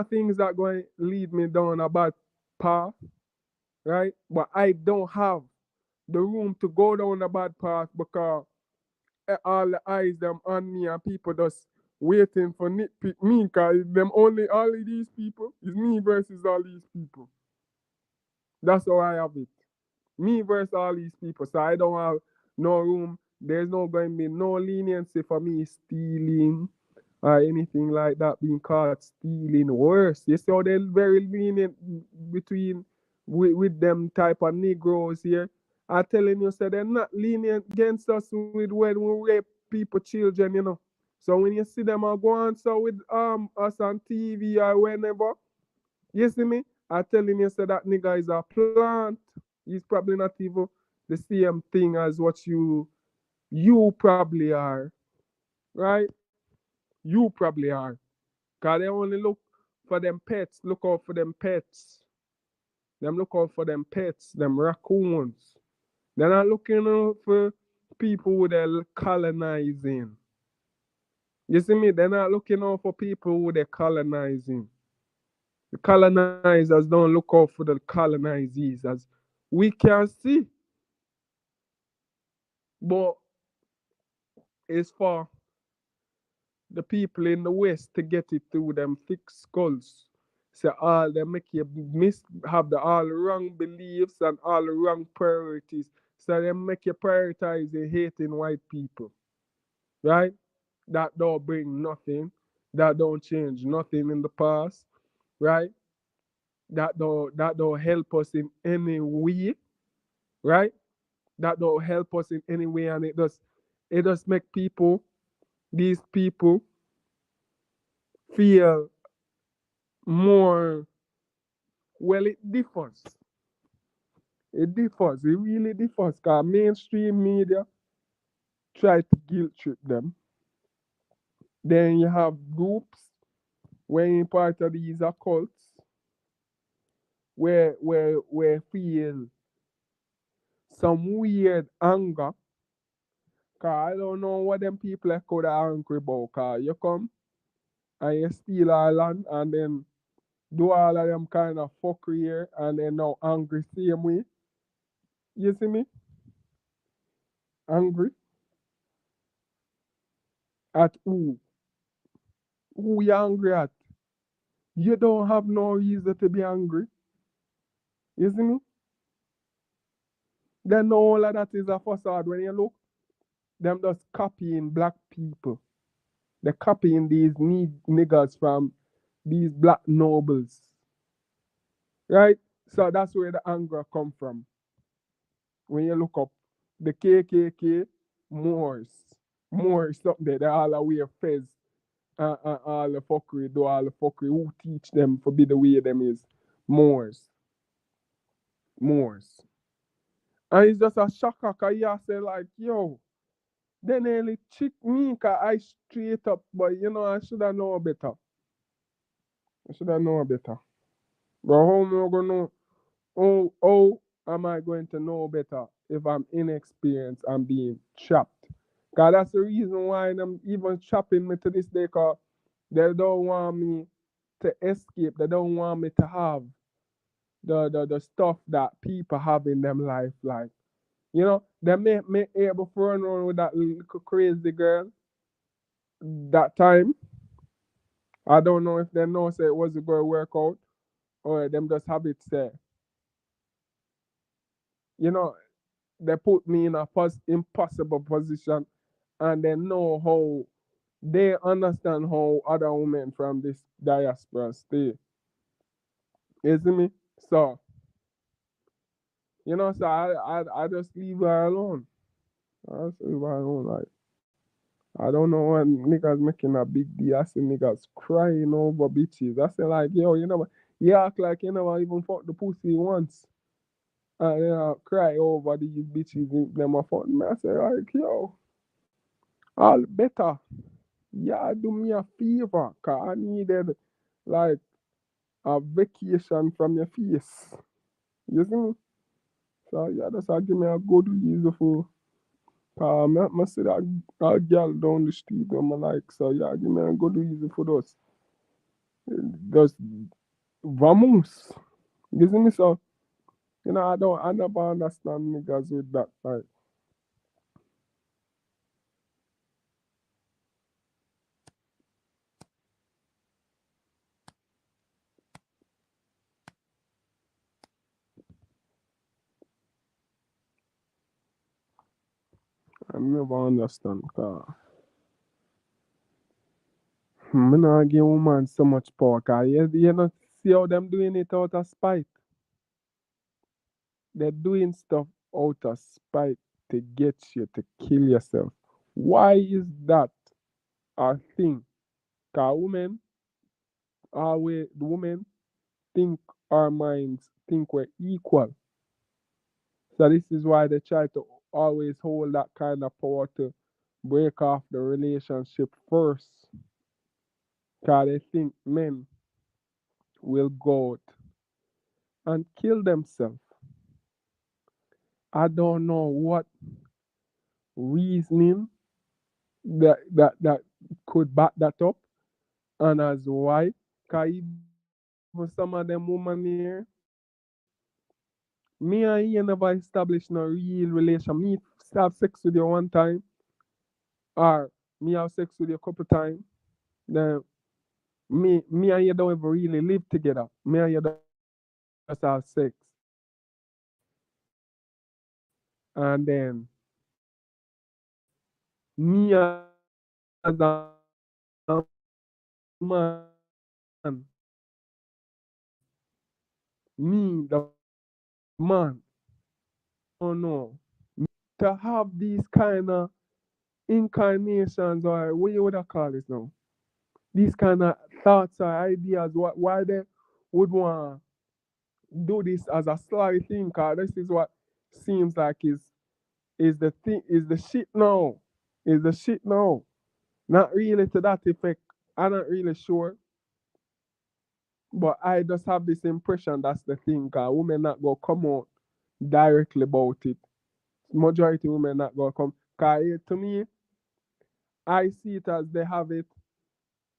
things that going lead me down a bad path, right? But I don't have the room to go down a bad path because all the eyes them on me and people just waiting for nitpick me because them only all of these people is me versus all these people. That's how I have it. Me versus all these people. So I don't have no room. There's no going to be no leniency for me stealing or anything like that, being caught stealing. Worse, you see how they're very lenient between with them type of Negroes here. I'm telling you, so they're not lenient against us with when we rape people, children. So when you see them go on so with us on TV or whenever, you see me? I'm telling you, so that nigga is a plant. He's probably not even the same thing as what you probably are, right? You probably are. Cause they only look for them pets, look out for them pets. Them look out for them pets, them raccoons. They're not looking out for people who they're colonizing. You see me? They're not looking out for people who they're colonizing. The colonizers don't look out for the colonizees, as we can see. But it's for the people in the West to get it through them thick skulls. So all they make you have the all wrong beliefs and all the wrong priorities. So they make you prioritize the hating white people. Right? That don't bring nothing. That don't change nothing in the past. Right? That don't help us in any way. Right? That don't help us in any way, and it does make these people feel more. Well, it really differs, because mainstream media try to guilt trip them. Then you have groups where in part of these occults where feel some weird anger. Cause I don't know what them people are could angry about. Cause you come and you steal our land and then do all of them kind of fuckery here and then now angry same way. You see me? Angry at who? Who you angry at? You don't have no reason to be angry. You see me? Then all of that is a facade. When you look, them just copying black people. They're copying these niggas from these black nobles. Right? So that's where the anger come from. When you look up the KKK, Moors. Moors up there, they all are wear fez and all the fuckery, do all the fuckery. Who teach them for be the way them is? Moors. Moors. And it's just a shocker because you say like, yo, they nearly trick me because I straight up, but I should have known better. I should have known better. But how am I gonna know? How am I going to know better if I'm inexperienced and being trapped? Cause that's the reason why I'm even trapping me to this day. Cause they don't want me to escape. They don't want me to have the stuff that people have in them life. Like they make me able to run around with that little crazy girl that time. I don't know if they know say it was going to work out or them just have it say, you know, they put me in a impossible position and they know how they understand how other women from this diaspora stay. You see me? So, so I just leave her alone. I just leave her alone. Like, I don't know when niggas making a big deal. I see niggas crying over bitches. I say like, yo, you act like you never even fuck the pussy once. And cry over these bitches if them a fuck me. I say like, yo, all better. Yeah, do me a favor, cause I needed like a vacation from your face. You see me? So yeah, that's give me a good reason for I see that girl down the street and I like, so yeah, give me a good reason for those. Just vamos. You see me? So, I never understand niggas with that. Like, I never understand. Cause me not give woman so much power. Cause you not see how them doing it out of spite. They're doing stuff out of spite to get you to kill yourself. Why is that a thing? Cause women think our minds think we're equal. So this is why they try to always hold that kind of power to break off the relationship first. Cause they think men will go out and kill themselves. I don't know what reasoning that could back that up and as why. Cause even some of them woman here, me and you never established no real relation. Me have sex with you one time, or me have sex with you a couple times. Then me and you don't even really live together. Me and you just have sex, and then me as a man, me the man, oh no, to have these kind of incarnations or what you would have call it now, these kind of thoughts or ideas, why they would want to do this as a sly thing, cause this is what seems like is the thing is the shit now, is the shit now. Not really to that effect. I'm not really sure, but I just have this impression that's the thing. Cause women not gonna come out directly about it. Majority women not gonna come. Cause to me, I see it as they have it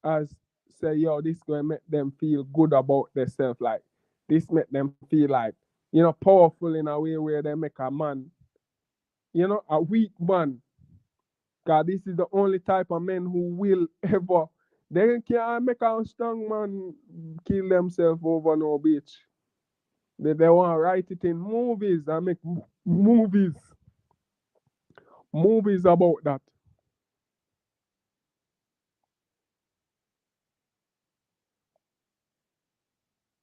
as say, yo, this gonna make them feel good about themselves. Like this make them feel like, powerful in a way where they make a man, a weak man. Cause this is the only type of men who will ever they can't make a strong man kill themselves over no bitch. They want to write it in movies and make movies about that,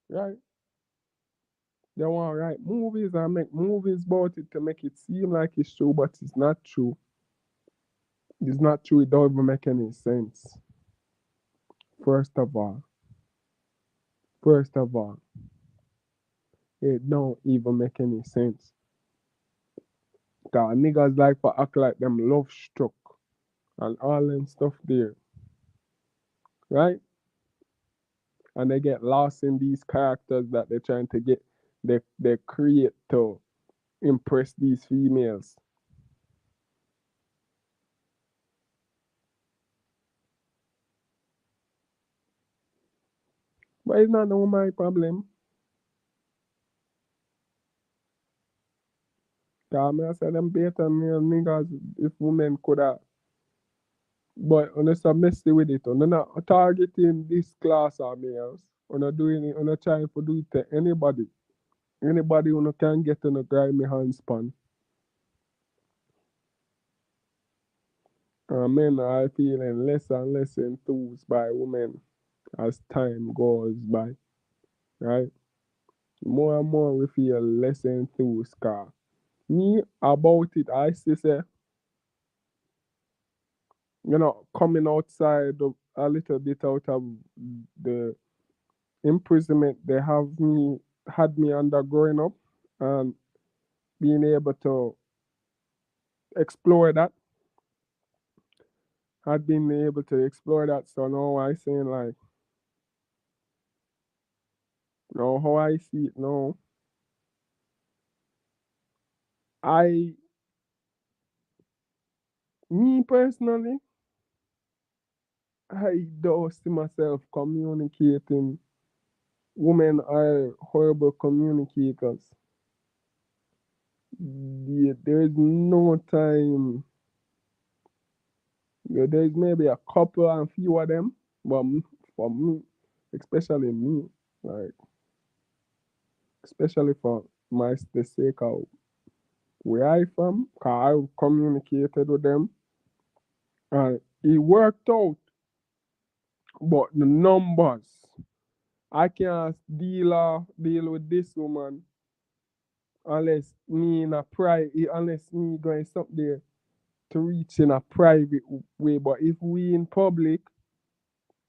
right? They want to write movies and make movies about it to make it seem like it's true, but it's not true. It's not true. It don't even make any sense. First of all, first of all, it don't even make any sense. Cause niggas like to act like them love struck and all them stuff there, right? And they get lost in these characters that they're trying to get they create to impress these females. But it's not no my problem. Cause me I say them better male niggas if women could have. But unless I'm messy with it, I'm not targeting this class of males. I'm not doing it, I'm not trying to do it to anybody. Anybody who can get in a grimy handspan. Men are feeling less and less enthused by women as time goes by, right? More and more we feel less enthused. Car me about it, I still say, coming outside of a little bit out of the imprisonment they have me had me under growing up and being able to explore that, had been able to explore that. So now I saying like, now how I see it now, I me personally, I don't see myself communicating. Women are horrible communicators. There is no time. There is maybe a couple and few of them, but for me, especially me, like especially for the sake of where I from, cause I communicated with them and it worked out. But the numbers, I can't deal with this woman unless me in a private, unless me going up there to reach in a private way. But if we in public,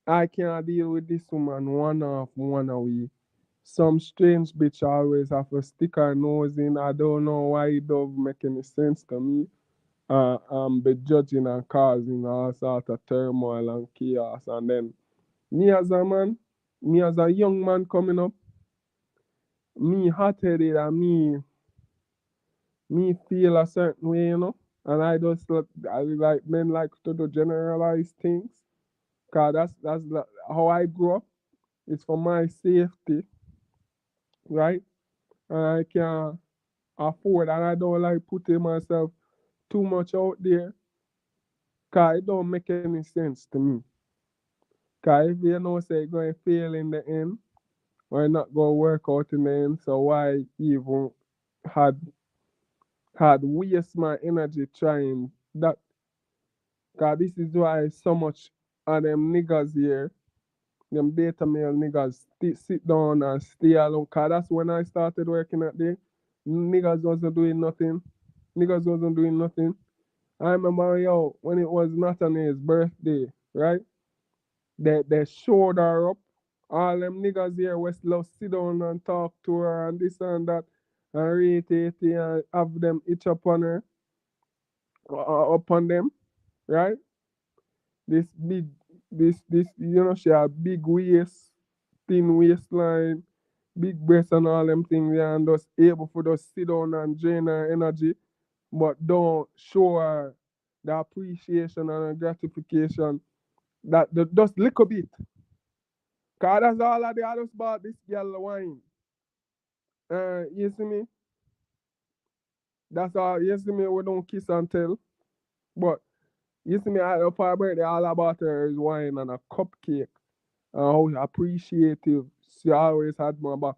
I can't deal with this woman one off, one away. Some strange bitch always have to stick her nose in. I don't know why it don't make any sense to me. Be judging and causing all sort of turmoil and chaos. And then me as a man, me as a young man coming up, me hot headed and me feel a certain way, And I just I like men like to do generalized things. Cause how I grew up. It's for my safety, right? And I can afford, and I don't like putting myself too much out there, cause it don't make any sense to me. Cause if you know say you're going to fail in the end, or not going to work out in the end, so why even had had waste my energy trying that? Cause this is why so much of them niggas here, them beta male niggas, sit down and stay alone. Cause that's when I started working at there. Niggas wasn't doing nothing. Niggas wasn't doing nothing. I remember, yo, when it was Nathaniel's birthday, right? They showed her up. All them niggas here was love sit down and talk to her and this and that and rate it and have them itch upon her, upon them, right? This big, this, she had big waist, thin waistline, big breasts and all them things, yeah, and just able for just sit down and drain her energy, but don't show her the appreciation and the gratification that just little bit. Cause that's all I did. I just bought this girl wine. You see me? That's all. You see me? We don't kiss and tell. But you see me at her for her birthday, all about her is wine and a cupcake. And how appreciative she always had my back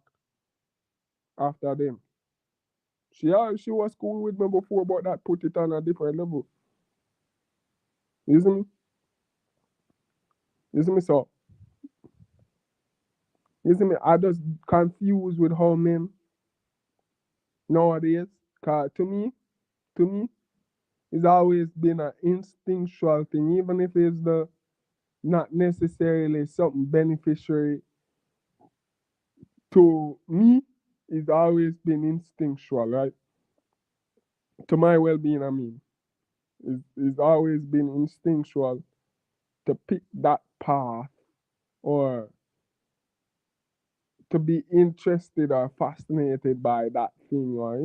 after them. She was cool with me before, but that put it on a different level. You see me? You see me? So, you see me? I just confused with how men nowadays. Cause to me, it's always been an instinctual thing, even if it's the not necessarily something beneficiary to me. It's always been instinctual, right? To my well-being, I mean, it's always been instinctual to pick that path or to be interested or fascinated by that thing, or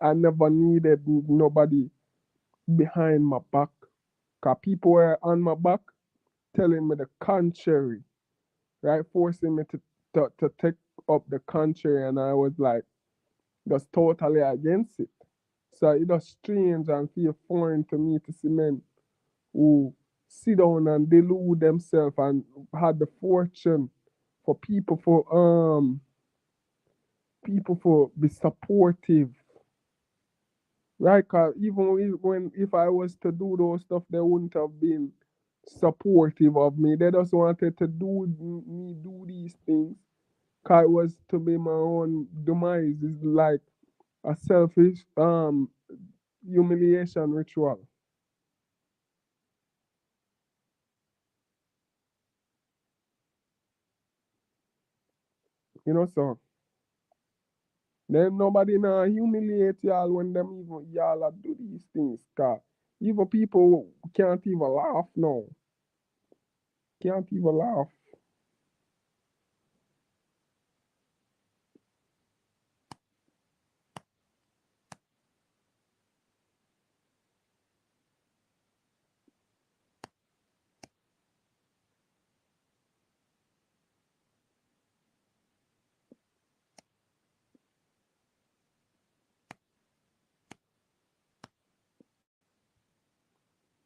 I never needed nobody behind my back, cause people were on my back telling me the contrary, right? Forcing me to take up the contrary, and I was like, just totally against it. So it was strange and feel foreign to me to see men who sit down and delude themselves and had the fortune for people for be supportive, right? Cause even when if I was to do those stuff, they wouldn't have been supportive of me. They just wanted to do these things. Cause it was to be my own demise. It's like a selfish humiliation ritual. So then nobody now humiliate y'all when them even y'all a do these things. Cause even people can't even laugh now. Can't even laugh.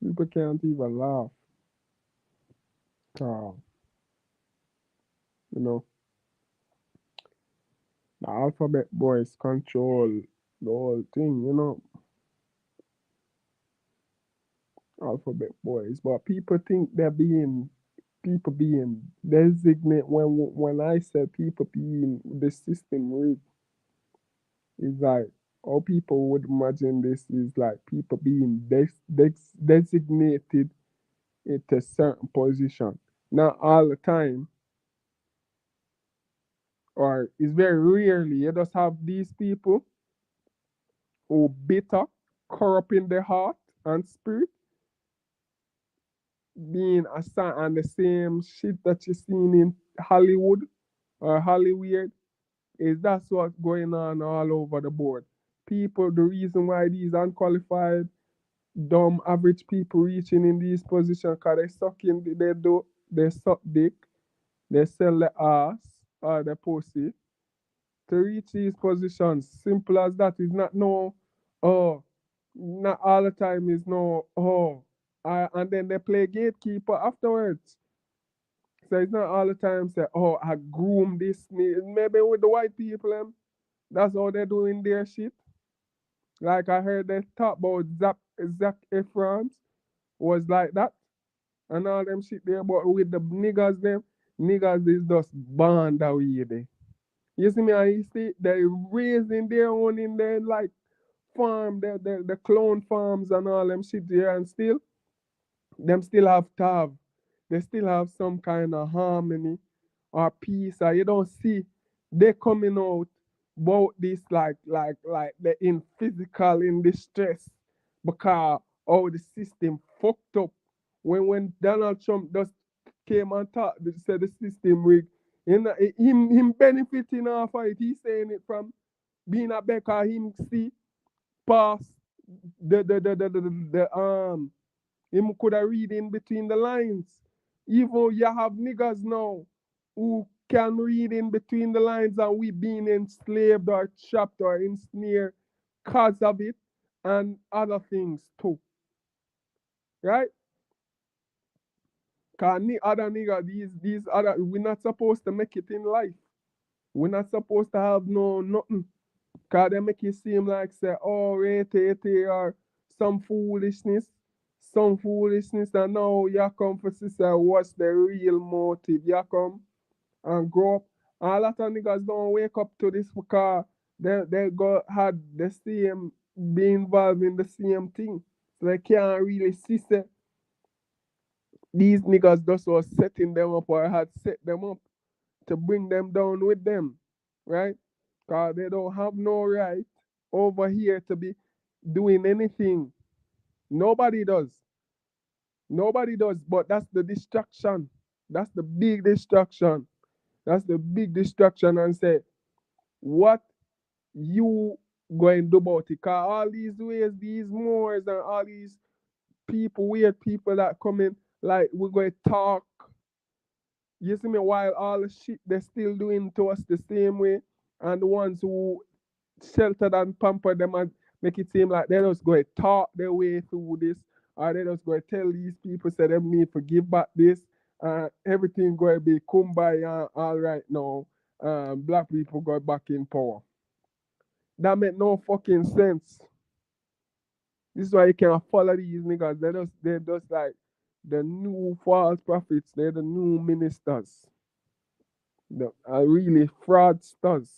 People can't even laugh. Cause, you know, the alphabet boys control the whole thing, alphabet boys. But people being designate when I say people being the system rigged, it's like all people would imagine this is like people being designated into certain position. Not all the time, or it's very rarely you just have these people who bitter, corrupt in their heart and spirit, being assigned on the same shit that you seen in Hollywood or Hollyweird. Is that's what's going on all over the board. people, the reason why these unqualified, dumb, average people reaching in these positions, because they sucking, they suck dick, they sell the ass or the pussy to reach these positions. Simple as that. It's not no, oh, not all the time is no, oh, and then they play gatekeeper afterwards. So it's not all the time say, oh, I groom this. Maybe with the white people, that's how they're doing their shit. Like I heard they talk about Zac Efron was like that and all them shit there, but with the niggas is just born that way there. You see me, and you see they raising their own in their like farm, the clone farms and all them shit there, and still them still have tav. They still have some kind of harmony or peace. Or you don't see they coming out about this like they in physical in distress because all the system fucked up. When Donald Trump just came and talked, they said the system rigged. Him benefiting off of it. He saying it from being a Becker. Him see past the him could have read in between the lines. Even you have niggas now who can read in between the lines and we being enslaved or trapped or ensnared cause of it and other things too. Right? Cause other nigga, these other we're not supposed to make it in life. We're not supposed to have no nothing. Cause they make it seem like say, oh, or some foolishness. Some foolishness and now you come for sister, what's the real motive? You come and grow up. And a lot of niggas don't wake up to this because they got had the same be involved in the same thing. So they can't really see say these niggas just was setting them up or had set them up to bring them down with them. Right? Because they don't have no right over here to be doing anything. Nobody does. Nobody does, but that's the distraction. That's the big distraction. That's the big distraction. And say, what you going to do about it? Because all these ways, these Moors and all these people, weird people that come in, like, we're going to talk. You see me, while all the shit they're still doing to us the same way, and the ones who sheltered and pampered them and make it seem like they just going to talk their way through this, or they just going to tell these people say them need to give back this, everything going to be kumbaya all right now. Black people got back in power. That make no fucking sense. This is why you can't follow these niggas. They're just like the new false prophets. They're the new ministers. The are really fraudsters.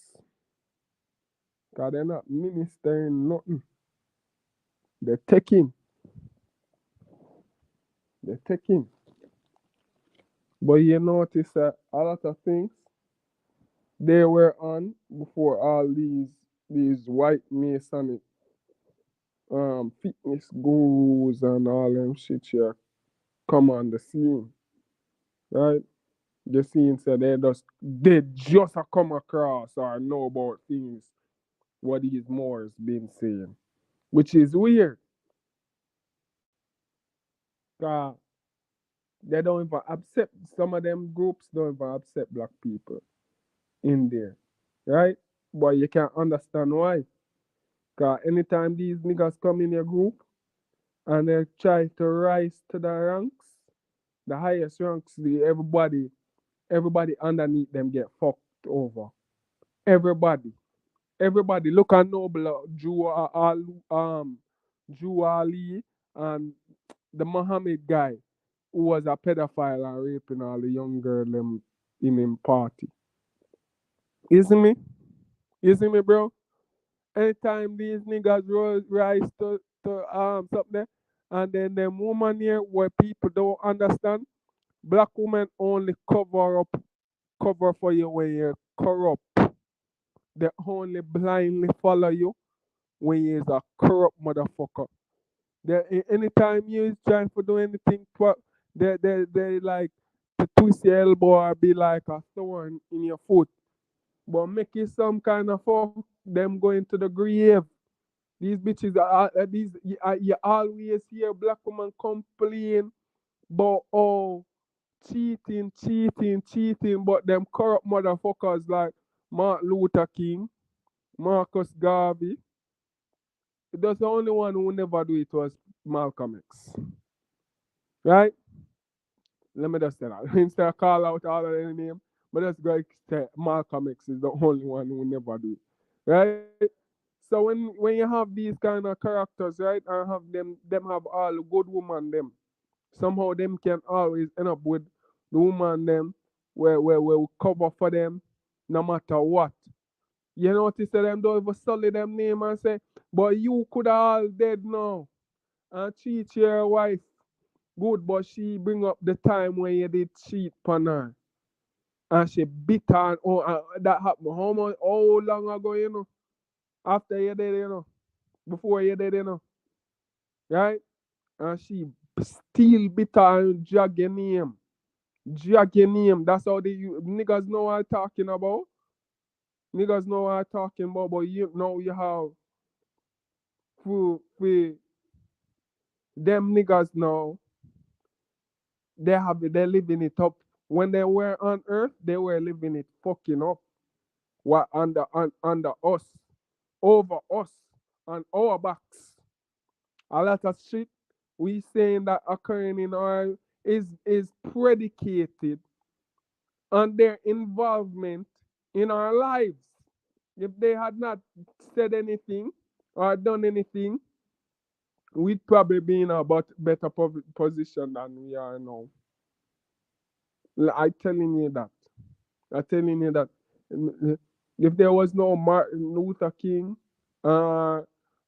Cause they're not ministering nothing. They're taking. They're taking. But you notice that a lot of things they were on before all these white masonic fitness gurus and all them shit here come on the scene. Right? The scene said they just a come across or know about things what these Moors been saying. Which is weird. Cause they don't even accept some of them groups don't even accept black people in there. Right? But you can't understand why. Cause anytime these niggas come in your group and they try to rise to the ranks, the highest ranks, everybody underneath them get fucked over. Everybody. Everybody look at Noble Drew Ali and the Muhammad guy who was a pedophile and raping all the young girl them in him party. You see me? You see me, bro? Anytime these niggas rise to something, and then them woman here where people don't understand, black women only cover for you when you're corrupt. They only blindly follow you when you're a corrupt motherfucker. Anytime you is trying to do anything, they like to twist your elbow or be like a thorn in your foot. But make it some kind of fuck them going to the grave. These bitches you always hear black woman complain about cheating, but them corrupt motherfuckers like Martin Luther King, Marcus Garvey. That's the only one who never do it was Malcolm X. Right? Let me just say that. Instead of call out all of their name, but just go say Malcolm X is the only one who never do it. Right? So when you have these kind of characters, right, and have them have all good woman them, somehow them can always end up with the woman them where we cover for them no matter what. You notice that them don't even sully them name and say, but you could all dead now and cheat your wife. Good, but she bring up the time when you did cheat on her. And she bit her and that happened how long ago, After you did, before you did, right? And she still bit her and drag your name. Drag your name. That's how niggas know what I'm talking about. Niggas know what I'm talking about, but you know you have for them niggas now, they're living it up. When they were on earth, they were living it fucking up. What under us, over us, on our backs. A lot of shit we saying that occurring in our is predicated on their involvement in our lives. If they had not said anything or done anything, we'd probably be in a better position than we are now. I'm telling you that. I'm telling you that if there was no Martin Luther King, uh,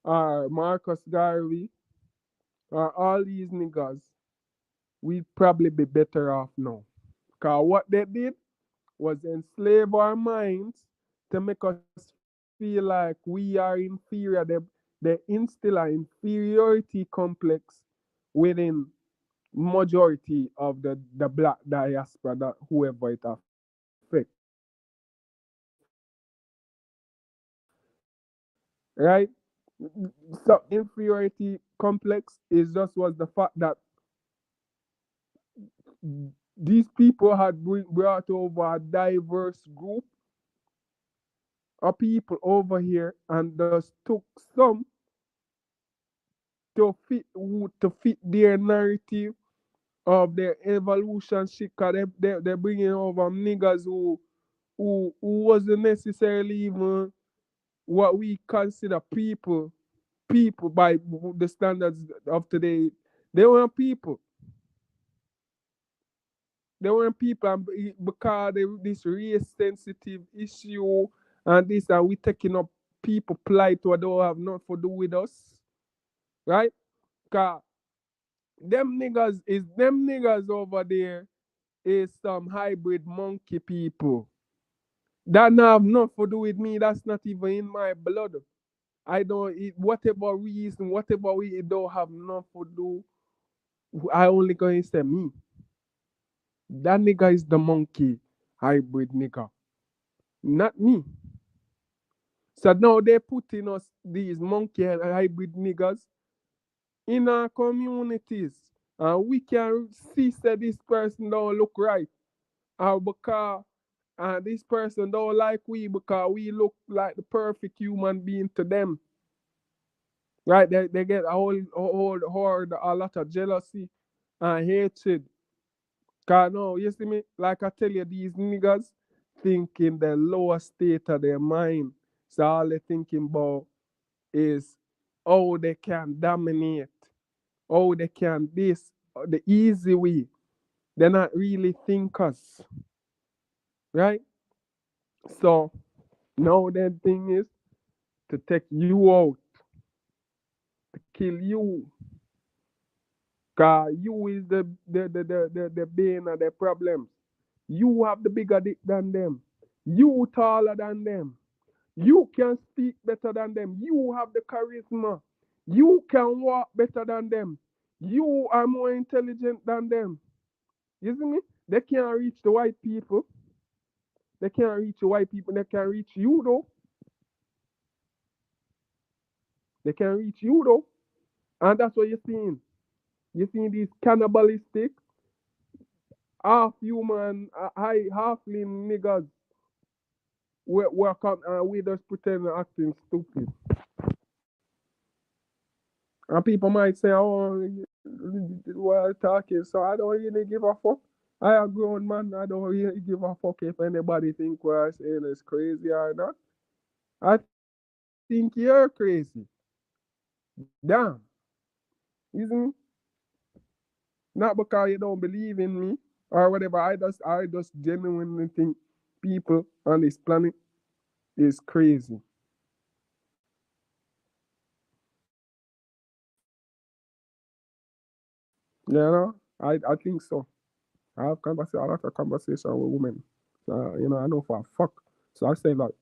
or Marcus Garvey, or all these niggas, we'd probably be better off now. Because what they did was enslave our minds to make us feel like we are inferior. They instill an inferiority complex within majority of the black diaspora that whoever it affect. Right? So inferiority complex is just was the fact that these people had brought over a diverse group of people over here and just took some to fit their narrative of their evolution shit. Cause they bringing over niggas who wasn't necessarily even what we consider people by the standards of today. They weren't people. They weren't people, and because this race sensitive issue and this, and we taking up people plight what don't have nothing to do with us, right? Cause them niggas over there is some hybrid monkey people. That not have nothing to do with me. That's not even in my blood. I don't eat whatever reason, whatever we it don't have nothing to do. I only gonna say me. That nigga is the monkey hybrid nigga, not me. So now they putting us these monkey hybrid niggas in our communities. And we can see that this person don't look right. Or because this person don't like we because we look like the perfect human being to them. Right? They get a lot of jealousy and hatred. Cause no, you see me, like I tell you, these niggas think in the lower state of their mind. So all they thinking about is how they can dominate, how they can this, the easy way. They're not really thinkers, right? So now the thing is to take you out, to kill you. Cause you is the bane of their problems. You have the bigger dick than them. You taller than them. You can speak better than them. You have the charisma. You can walk better than them. You are more intelligent than them. You see me? They can't reach the white people. They can't reach the white people. They can't reach you though. They can reach you though. And that's what you're seeing. You're seeing these cannibalistic, half human, high halfling niggas. We're come and we just pretend and acting stupid. And people might say, oh, while talking, so I don't really give a fuck. I a grown man, I don't really give a fuck if anybody think what I'm saying is crazy or not. I think you're crazy. Damn. Isn't not because you don't believe in me or whatever. I just genuinely think people on this planet is crazy. You know? I think so. I have a lot of conversation with women. I know for a fuck. So I say like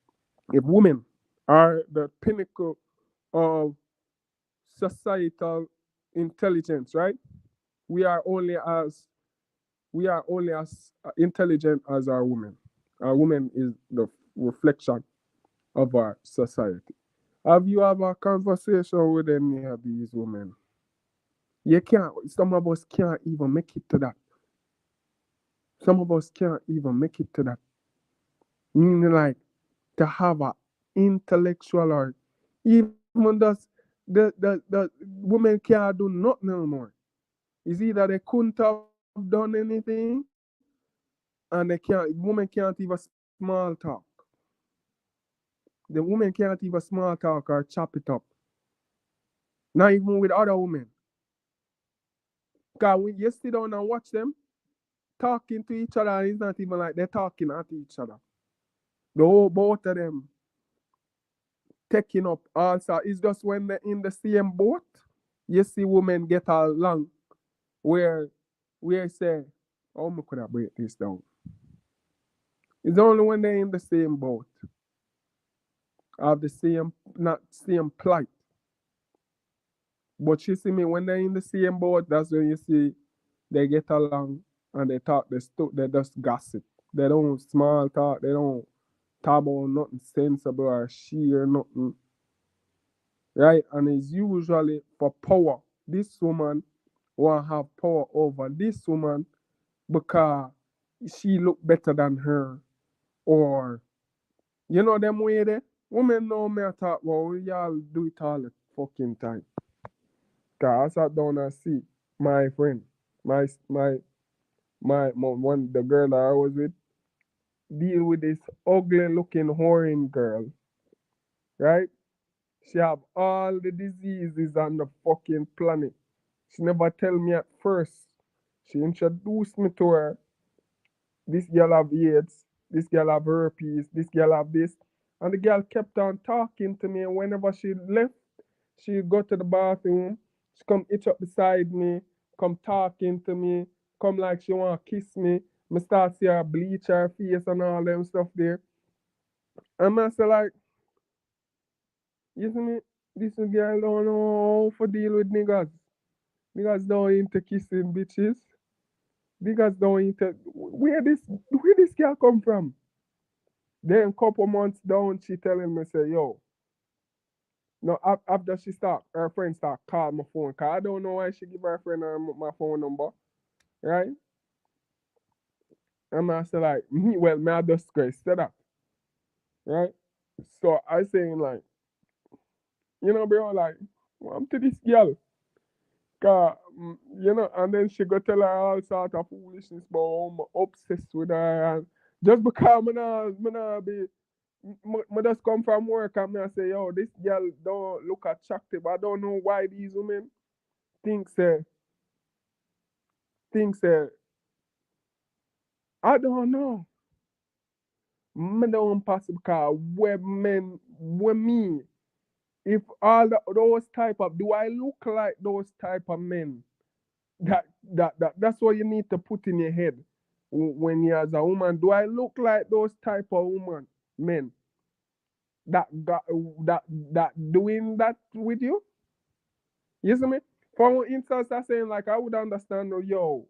if women are the pinnacle of societal intelligence, right? We are only as intelligent as our women. Our women is the reflection of our society. Have you have a conversation with any of these women? You can't. Some of us can't even make it to that. Some of us can't even make it to that. Meaning like to have a intellectual or even the women can't do nothing no more. It's either they couldn't have done anything and women can't even small talk. The woman can't even small talk or chop it up. Not even with other women. Because when you sit down and watch them talking to each other, it's not even like they're talking at each other. The whole both of them taking up also. It's just when they're in the same boat, you see women get along where we say, oh, I could have break this down. It's only when they're in the same boat, have the same, not same plight. But you see me, when they're in the same boat, that's when you see they get along and they talk, they just gossip. They don't small talk, they don't talk about nothing sensible or sheer nothing, right? And it's usually for power. This woman want to have power over this woman because she look better than her, or them way there. Women know me I talk about y'all do it all the fucking time. Cause I sat down and see my friend, my one the girl that I was with deal with this ugly looking whoring girl, right? She have all the diseases on the fucking planet. She never tell me at first. She introduced me to her. This girl have AIDS. This girl have herpes. This girl have this. And the girl kept on talking to me. And whenever she left, she go to the bathroom. She come itch up beside me. Come talking to me. Come like she want to kiss me. Me start see her bleach her face and all them stuff there. And I say like, you see me, this girl don't know how to deal with niggas. Niggas don't into kissing bitches. Niggas don't into where this girl come from? Then couple months down, she telling me say, yo, no, after she start, her friend start call my phone. Cause I don't know why she give her friend my phone number, right? And I say like, well, me I just say that, right? So I saying like, bro, like, I'm to this girl. And then she go tell her all sort of foolishness about how I'm obsessed with her. And just because me nah be, me just come from work and me I say, yo, this girl don't look attractive. I don't know why these women think say, think say, I don't know. Me don't possible because when me, if all those type of, do I look like those type of men? That's what you need to put in your head when you as a woman. Do I look like those type of woman men that got that doing that with you? You see me? For instance, I saying like I would understand, yo,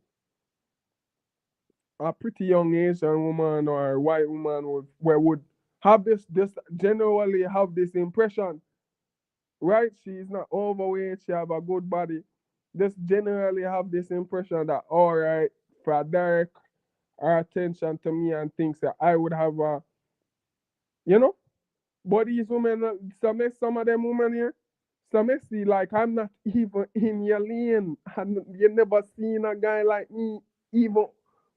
a pretty young Asian woman or a white woman would have this generally have this impression. right? She's not overweight. She have a good body. Just generally have this impression that all right, for direct her attention to me and things that I would have a, you know. But these women, some of them women here, some see like I'm not even in your lane, and you never seen a guy like me even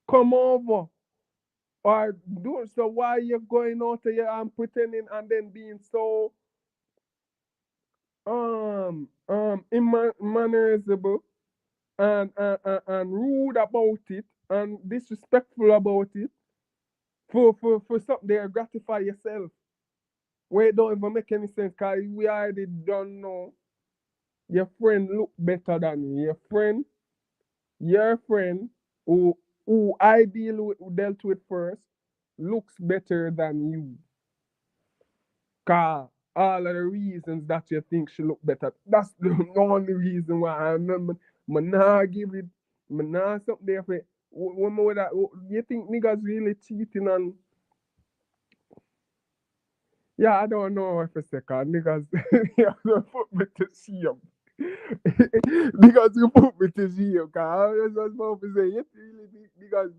come over or do so. Why you going out there and pretending and then being so immannerable and rude about it and disrespectful about it for something there gratify yourself. Where it don't even make any sense because we already don't know your friend look better than you. Your friend who I dealt with first looks better than you. Cause all of the reasons that you think she look better. That's the only reason why I remember me nah give it me nah something there for when me with that you think niggas really cheating on yeah, I don't know if it's second niggas yeah, you put me to see them. Because you put me to see him, cause I was just about to say, you really think niggas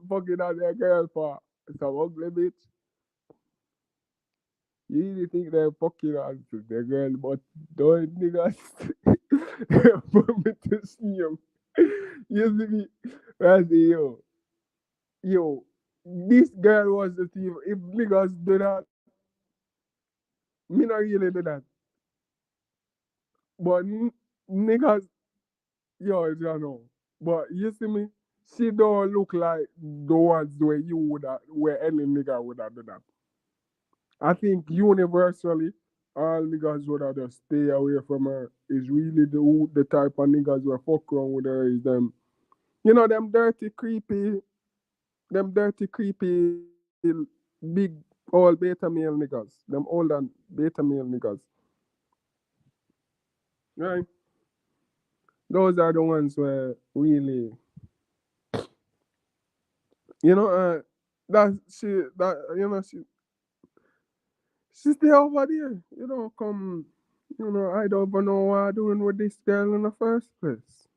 fucking on their girl for some ugly bitch? You really think they're fucking on to their girl, but don't niggas put me to see him. You see me? I say, yo, this girl was the team. If niggas do that, me not really do that. But niggas, yo, you know. But you see me? She don't look like the ones where you would have, where any nigga would have done that. I think universally, all niggas would have just stay away from her. Is really the type of niggas who fuck around with her is them. You know them dirty, creepy, big old beta male niggas. Them old and beta male niggas. Right? Those are the ones where really, you know, she stay over there. You don't come, I don't even know what I'm doing with this girl in the first place.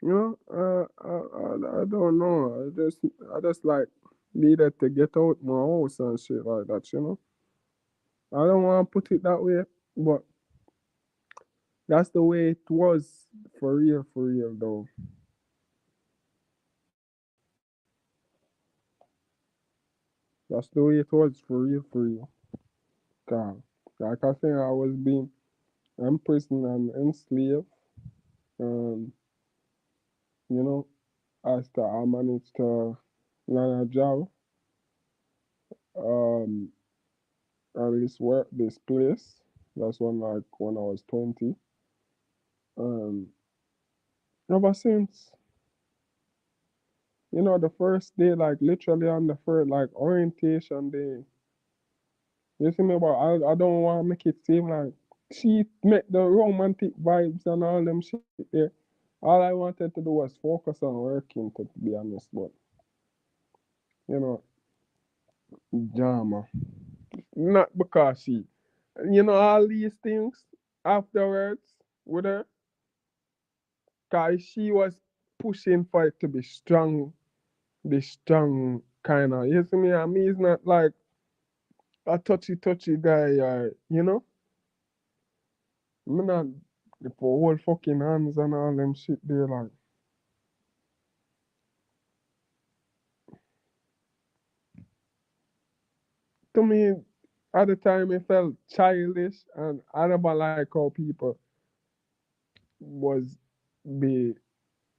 I don't know. I just like needed to get out my house and shit like that. I don't want to put it that way, but that's the way it was for real though. That's the way it was for real. 'Cause, like I said, I was being imprisoned and enslaved. Um, you know, after I managed to land a job, um, at this place. That's when I was 20. Um, ever since, the first day, like literally on the first, like orientation day, you see me, but I don't want to make it seem like she make the romantic vibes and all them shit there. All I wanted to do was focus on working, to be honest, but, you know, drama. Not because all these things afterwards with her, because she was pushing for it to be strong, the strong kind of. You see me? And me is not like a touchy guy, me not for whole fucking hands and all them shit there. Like, to me, at the time, it felt childish, and I never like how people was be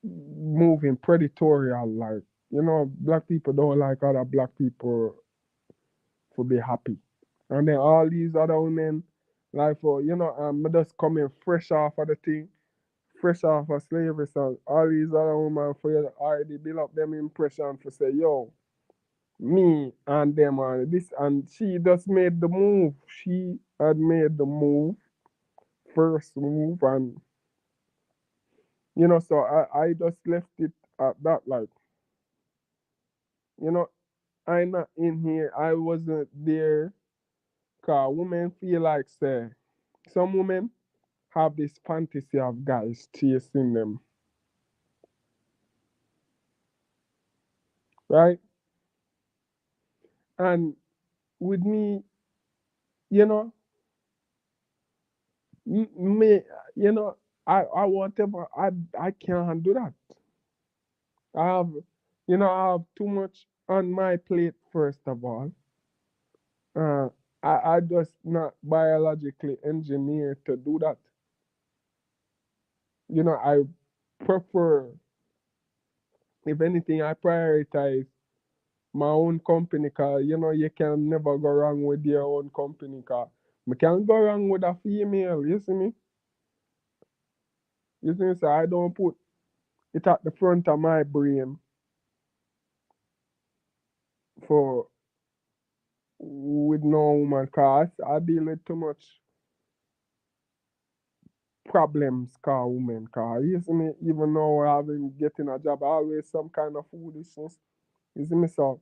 moving predatory, like, black people don't like other black people to be happy. And then all these other women, like for just coming fresh off of the thing, fresh off of slavery. So all these other women for you already build up them impression for say, yo, me and them and this and she just made the move. She had made the move, first move and so I just left it at that, like, you know, I'm not in here. I wasn't there. Cause women feel like say Some women have this fantasy of guys chasing them, right? And with me, you know, me, you know, I whatever, I can't do that. I have, I have too much on my plate. First of all, uh, I just not biologically engineered to do that. I prefer, if anything, I prioritize my own company, cause you can never go wrong with your own company, cause me can go wrong with a female. You see me? You see me? So I don't put it at the front of my brain for with no woman, cause I deal with too much problems, cause women, cause you see me? Even though I haven't getting a job, always some kind of foolishness. You see me? So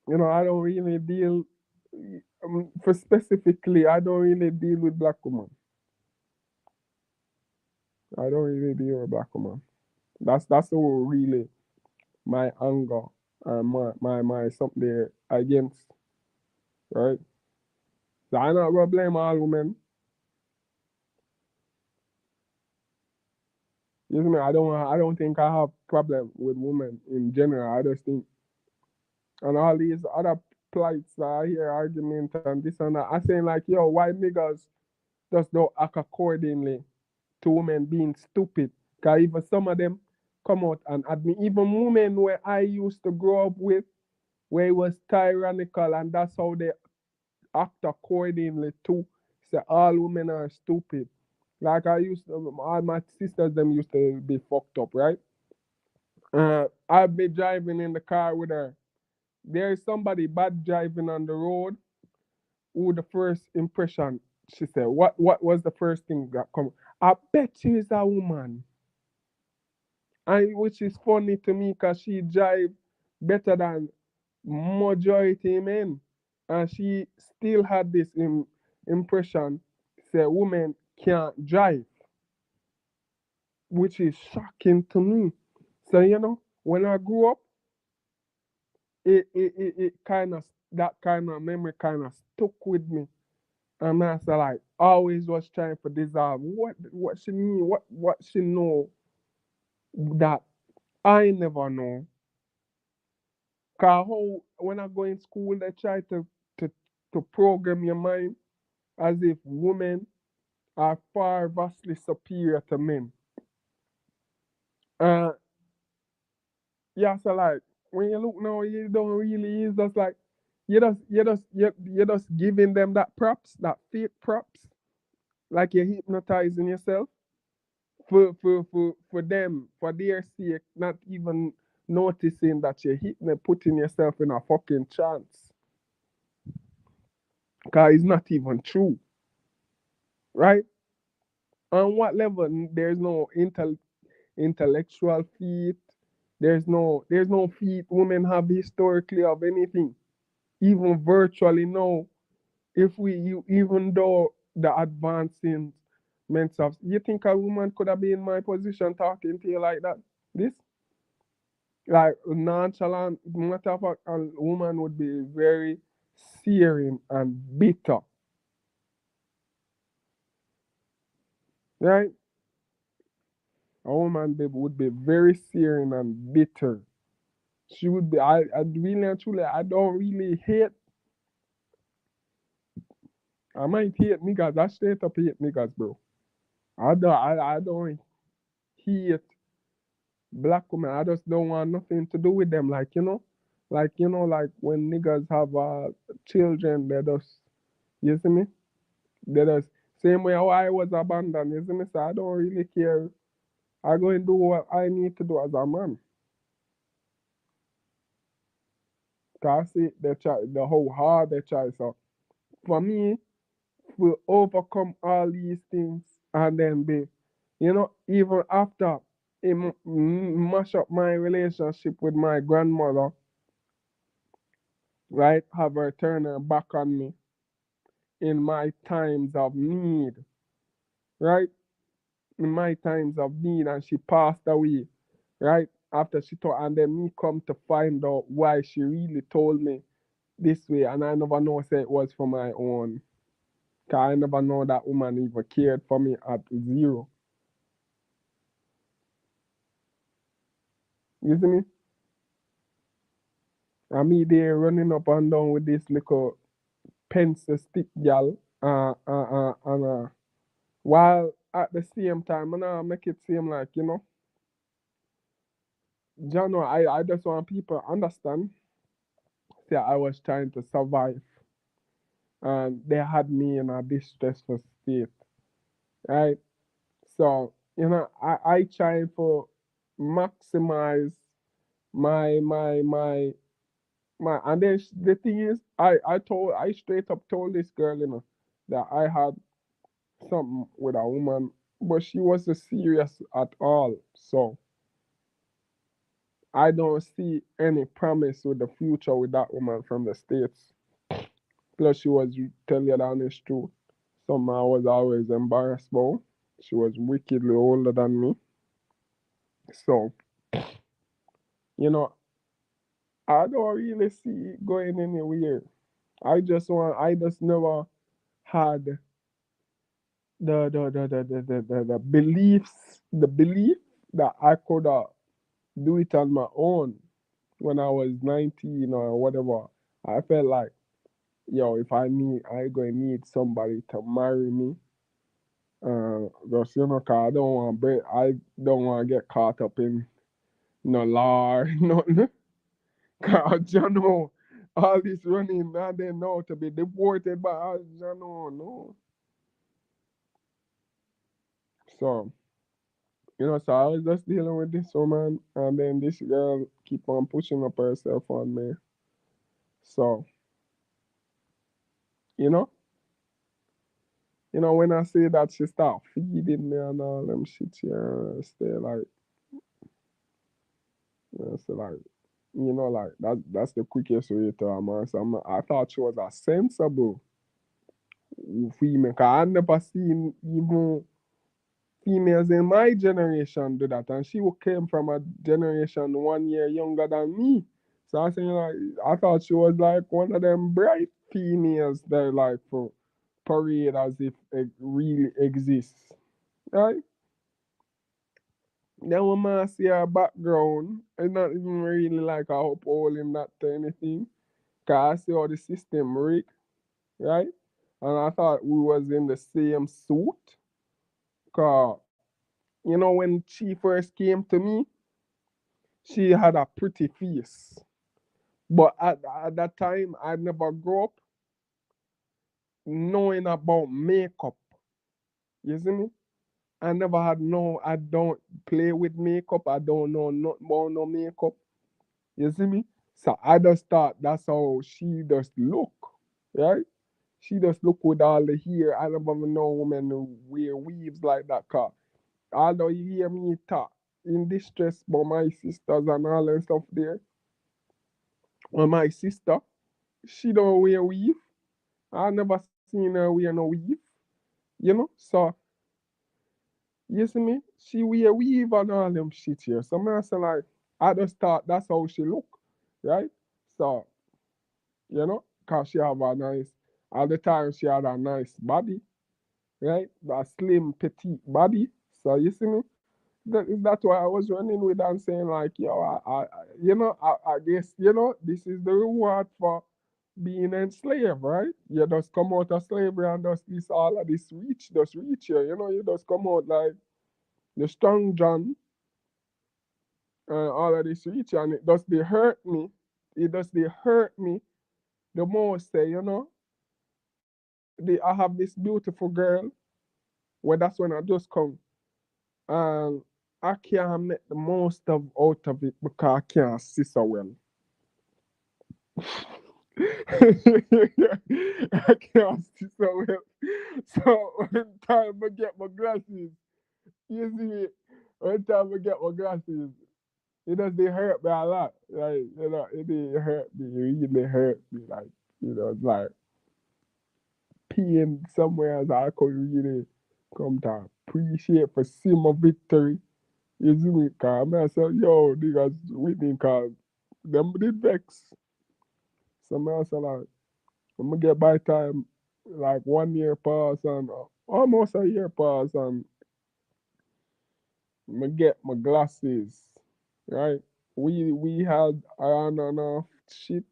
I don't really deal. For specifically, I don't really deal with black women. I don't really deal with black women. That's all really my anger and my something against, right? So I'm not gonna blame all women. You see me? I don't think I have problem with women in general. I just think and all these other plights that I hear argument and this and that. I saying like, yo, why niggas just don't act accordingly to women being stupid? Cause even some of them come out and admit, even women where I used to grow up with, where it was tyrannical and that's how they act accordingly too. Say all women are stupid. Like I used to, all my sisters them used to be fucked up, right? I'd be driving in the car with her. There is somebody bad driving on the road. Who the first impression? She said, "What was the first thing that come? I bet she's a woman." And which is funny to me because she drive better than majority men, and she still had this impression say women can't drive, which is shocking to me. So when I grew up, it kind of that kind of memory kind of stuck with me, and I said like always was trying to dissolve what she mean, what she know that I never know. Cause how when I go in school they try to to program your mind as if women are far vastly superior to men. Uh yeah, so like when you look now, you don't really is just like you just giving them that props, that fake props, like you're hypnotizing yourself for them, for their sake, not even noticing that you're putting yourself in a fucking chance. Cause it's not even true, right? On what level? There's no intellectual feat. There's no feat women have historically of anything. Even virtually no. If even though the advancements of you think a woman could have been in my position talking to you like that? This like nonchalant matter of fact, a woman would be very searing and bitter, right? A woman would be very searing and bitter. She would be. I really and truly. I don't really hate. I might hate niggas. I straight up hate niggas, bro. I don't hate black women. I just don't want nothing to do with them. Like when niggas have children, they just you see me. They just same way how I was abandoned. You see me. So I don't really care. I go and do what I need to do as a man. Cause I see they try the whole hard they try. So for me, will overcome all these things and then be, even after it mash up my relationship with my grandmother, right? Have her turn her back on me. in my times of need, right? In my times of need, and she passed away, right? After she told, and then me come to find out why she really told me this way, and I never know say it was for my own. Cause I never know that woman even cared for me at zero. You see me? And me there running up and down with this little pencil stick gal, while at the same time, and I make it seem like, Jano, I just want people understand that I was trying to survive, and they had me in a distressful state, right? So, I try to maximize my, and then the thing is, I straight up told this girl, that I had something with a woman, but she wasn't serious at all. So I don't see any promise with the future with that woman from the States. Plus, she was, tell you the honest truth, something I was always embarrassed about. She was wickedly older than me. So, you know, I don't really see it going anywhere. I just never had the belief that I could do it on my own when I was 19 or whatever. I felt like, yo, if I gonna need somebody to marry me. Just, 'cause I don't want to get caught up in no law or nothing. Cause you know, all this running and then now to be deported by us, no. So, so I was just dealing with this woman, and then this girl keep on pushing up herself on me. So, you know, when I say that she start feeding me and all them shit, yeah, stay like, so like, like that's the quickest way to a man. So I thought she was a sensible female. Cause I never seen even females in my generation do that, and she came from a generation 1 year younger than me. So I saying like, I thought she was like one of them bright females that like for parade as if it really exists, right? Then when I see her background, it's not even really like a hope hole in that to anything. Cause I see how the system rigged, right? And I thought we was in the same suit. Cause when she first came to me, she had a pretty face. But at that time, I never grew up knowing about makeup. You see me? I don't play with makeup. I don't know nothing about no makeup. You see me? So I just thought that's how she just look, right? She just look with all the hair. I never even know women who wear weaves like that. Cause although you hear me talk in distress about my sisters and all that stuff there, well, my sister, she don't wear weave. I never seen her wear no weave. So you see me? She wear weave and all them shit here. So I say like, I just thought that's how she look, right? So cause she have a nice. At the time, she had a nice body, right? A slim, petite body. So you see me? That's why I was running with and saying like, yo, I guess this is the reward for being enslaved, right? You just come out of slavery and just this all of this just reach you. You just come out like the strong John and all of this reach you, and it does they hurt me. It does they hurt me the most. Say I have this beautiful girl. Well, that's when I just come and I can't make the most of out of it because I can't see so well. I can't see so well. So when time I get my glasses, you see, when time I get my glasses, it does they hurt me a lot. Like, it did hurt me. It really hurt me. Like, it's like pain somewhere else I could really come to appreciate for see my victory. You see me? Cause I say, yo, niggas winning cause them did vex. So I say like, I'm gonna get by time like 1 year pass and almost a year pass and I get my glasses, right? We had her on enough shit.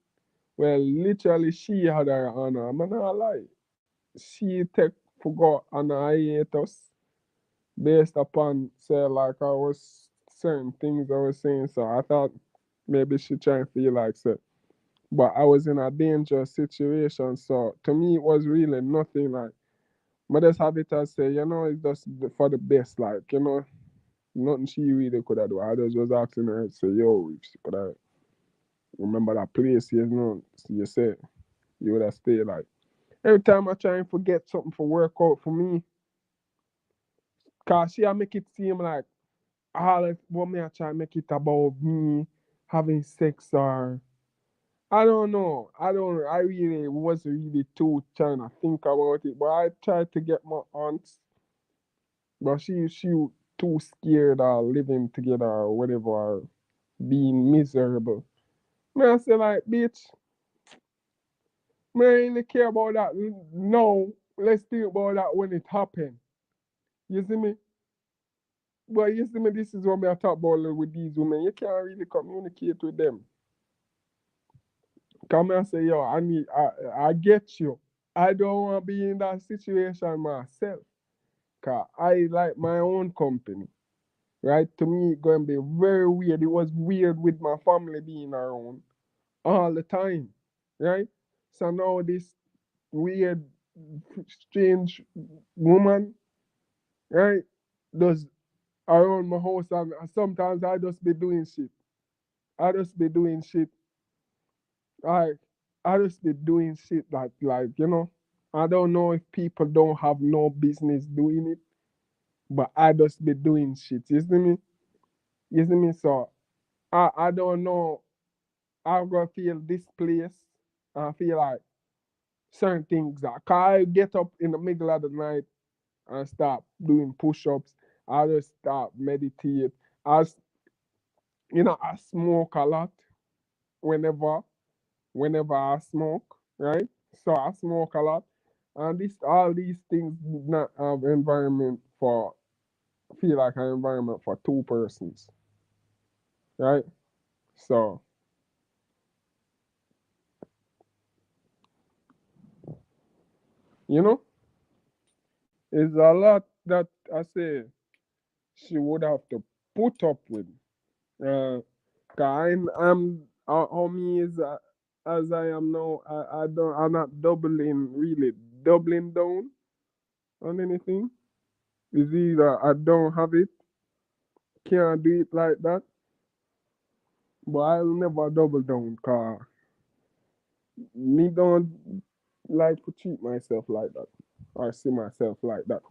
Well, literally she had her on her. I'm not lie. She take forgot on her hiatus based upon say like I was certain things I was saying. So I thought maybe she trying to feel like so. But I was in a dangerous situation. So to me it was really nothing like I just have it as say, it's just for the best, like, nothing she really could have do. I just was asking her, say, yo, if she could have remember that place, so you said you would have stayed. Like, every time I try and forget something for work out for me, because she I make it seem like all of what me I try and make it about me having sex or I don't know. I really wasn't really too trying to think about it, but I tried to get my aunt, but she too scared of living together or whatever, or being miserable. Man, I say like, bitch, me ain't really care about that no. Let's think about that when it happened. You see me? But you see me, this is what me I talk about with these women. You can't really communicate with them. Come and say, yo, I get you. I don't want to be in that situation myself. Cause I like my own company. Right? To me, it's gonna be very weird. It was weird with my family being around all the time. Right? So now this weird, strange woman, right, does around my house and sometimes I just be doing shit. I just be doing shit. Like I just be doing shit like. I don't know if people don't have no business doing it, but I just be doing shit. You see me? You see me? So I don't know. I'm gonna feel displaced. I feel like certain things that I get up in the middle of the night and start doing push-ups. I just start meditate. As I smoke a lot whenever whenever I smoke, right? So I smoke a lot. And this all these things did not have environment for feel like an environment for two persons, right? So, you know, it's a lot that I say she would have to put up with. Uh, 'Cause I'm how me is as I am now. I'm not doubling down on anything. It's either I don't have it, can't do it like that, but I'll never double down. Cause me don't like to treat myself like that or see myself like that.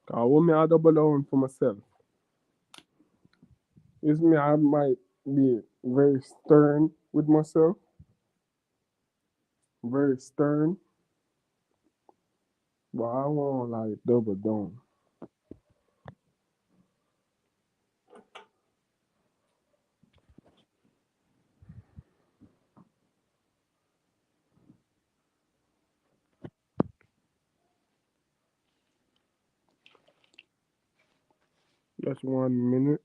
Cause when me I double down for myself, it's me I might be very stern with myself, very stern, but I won't like double down. Just 1 minute.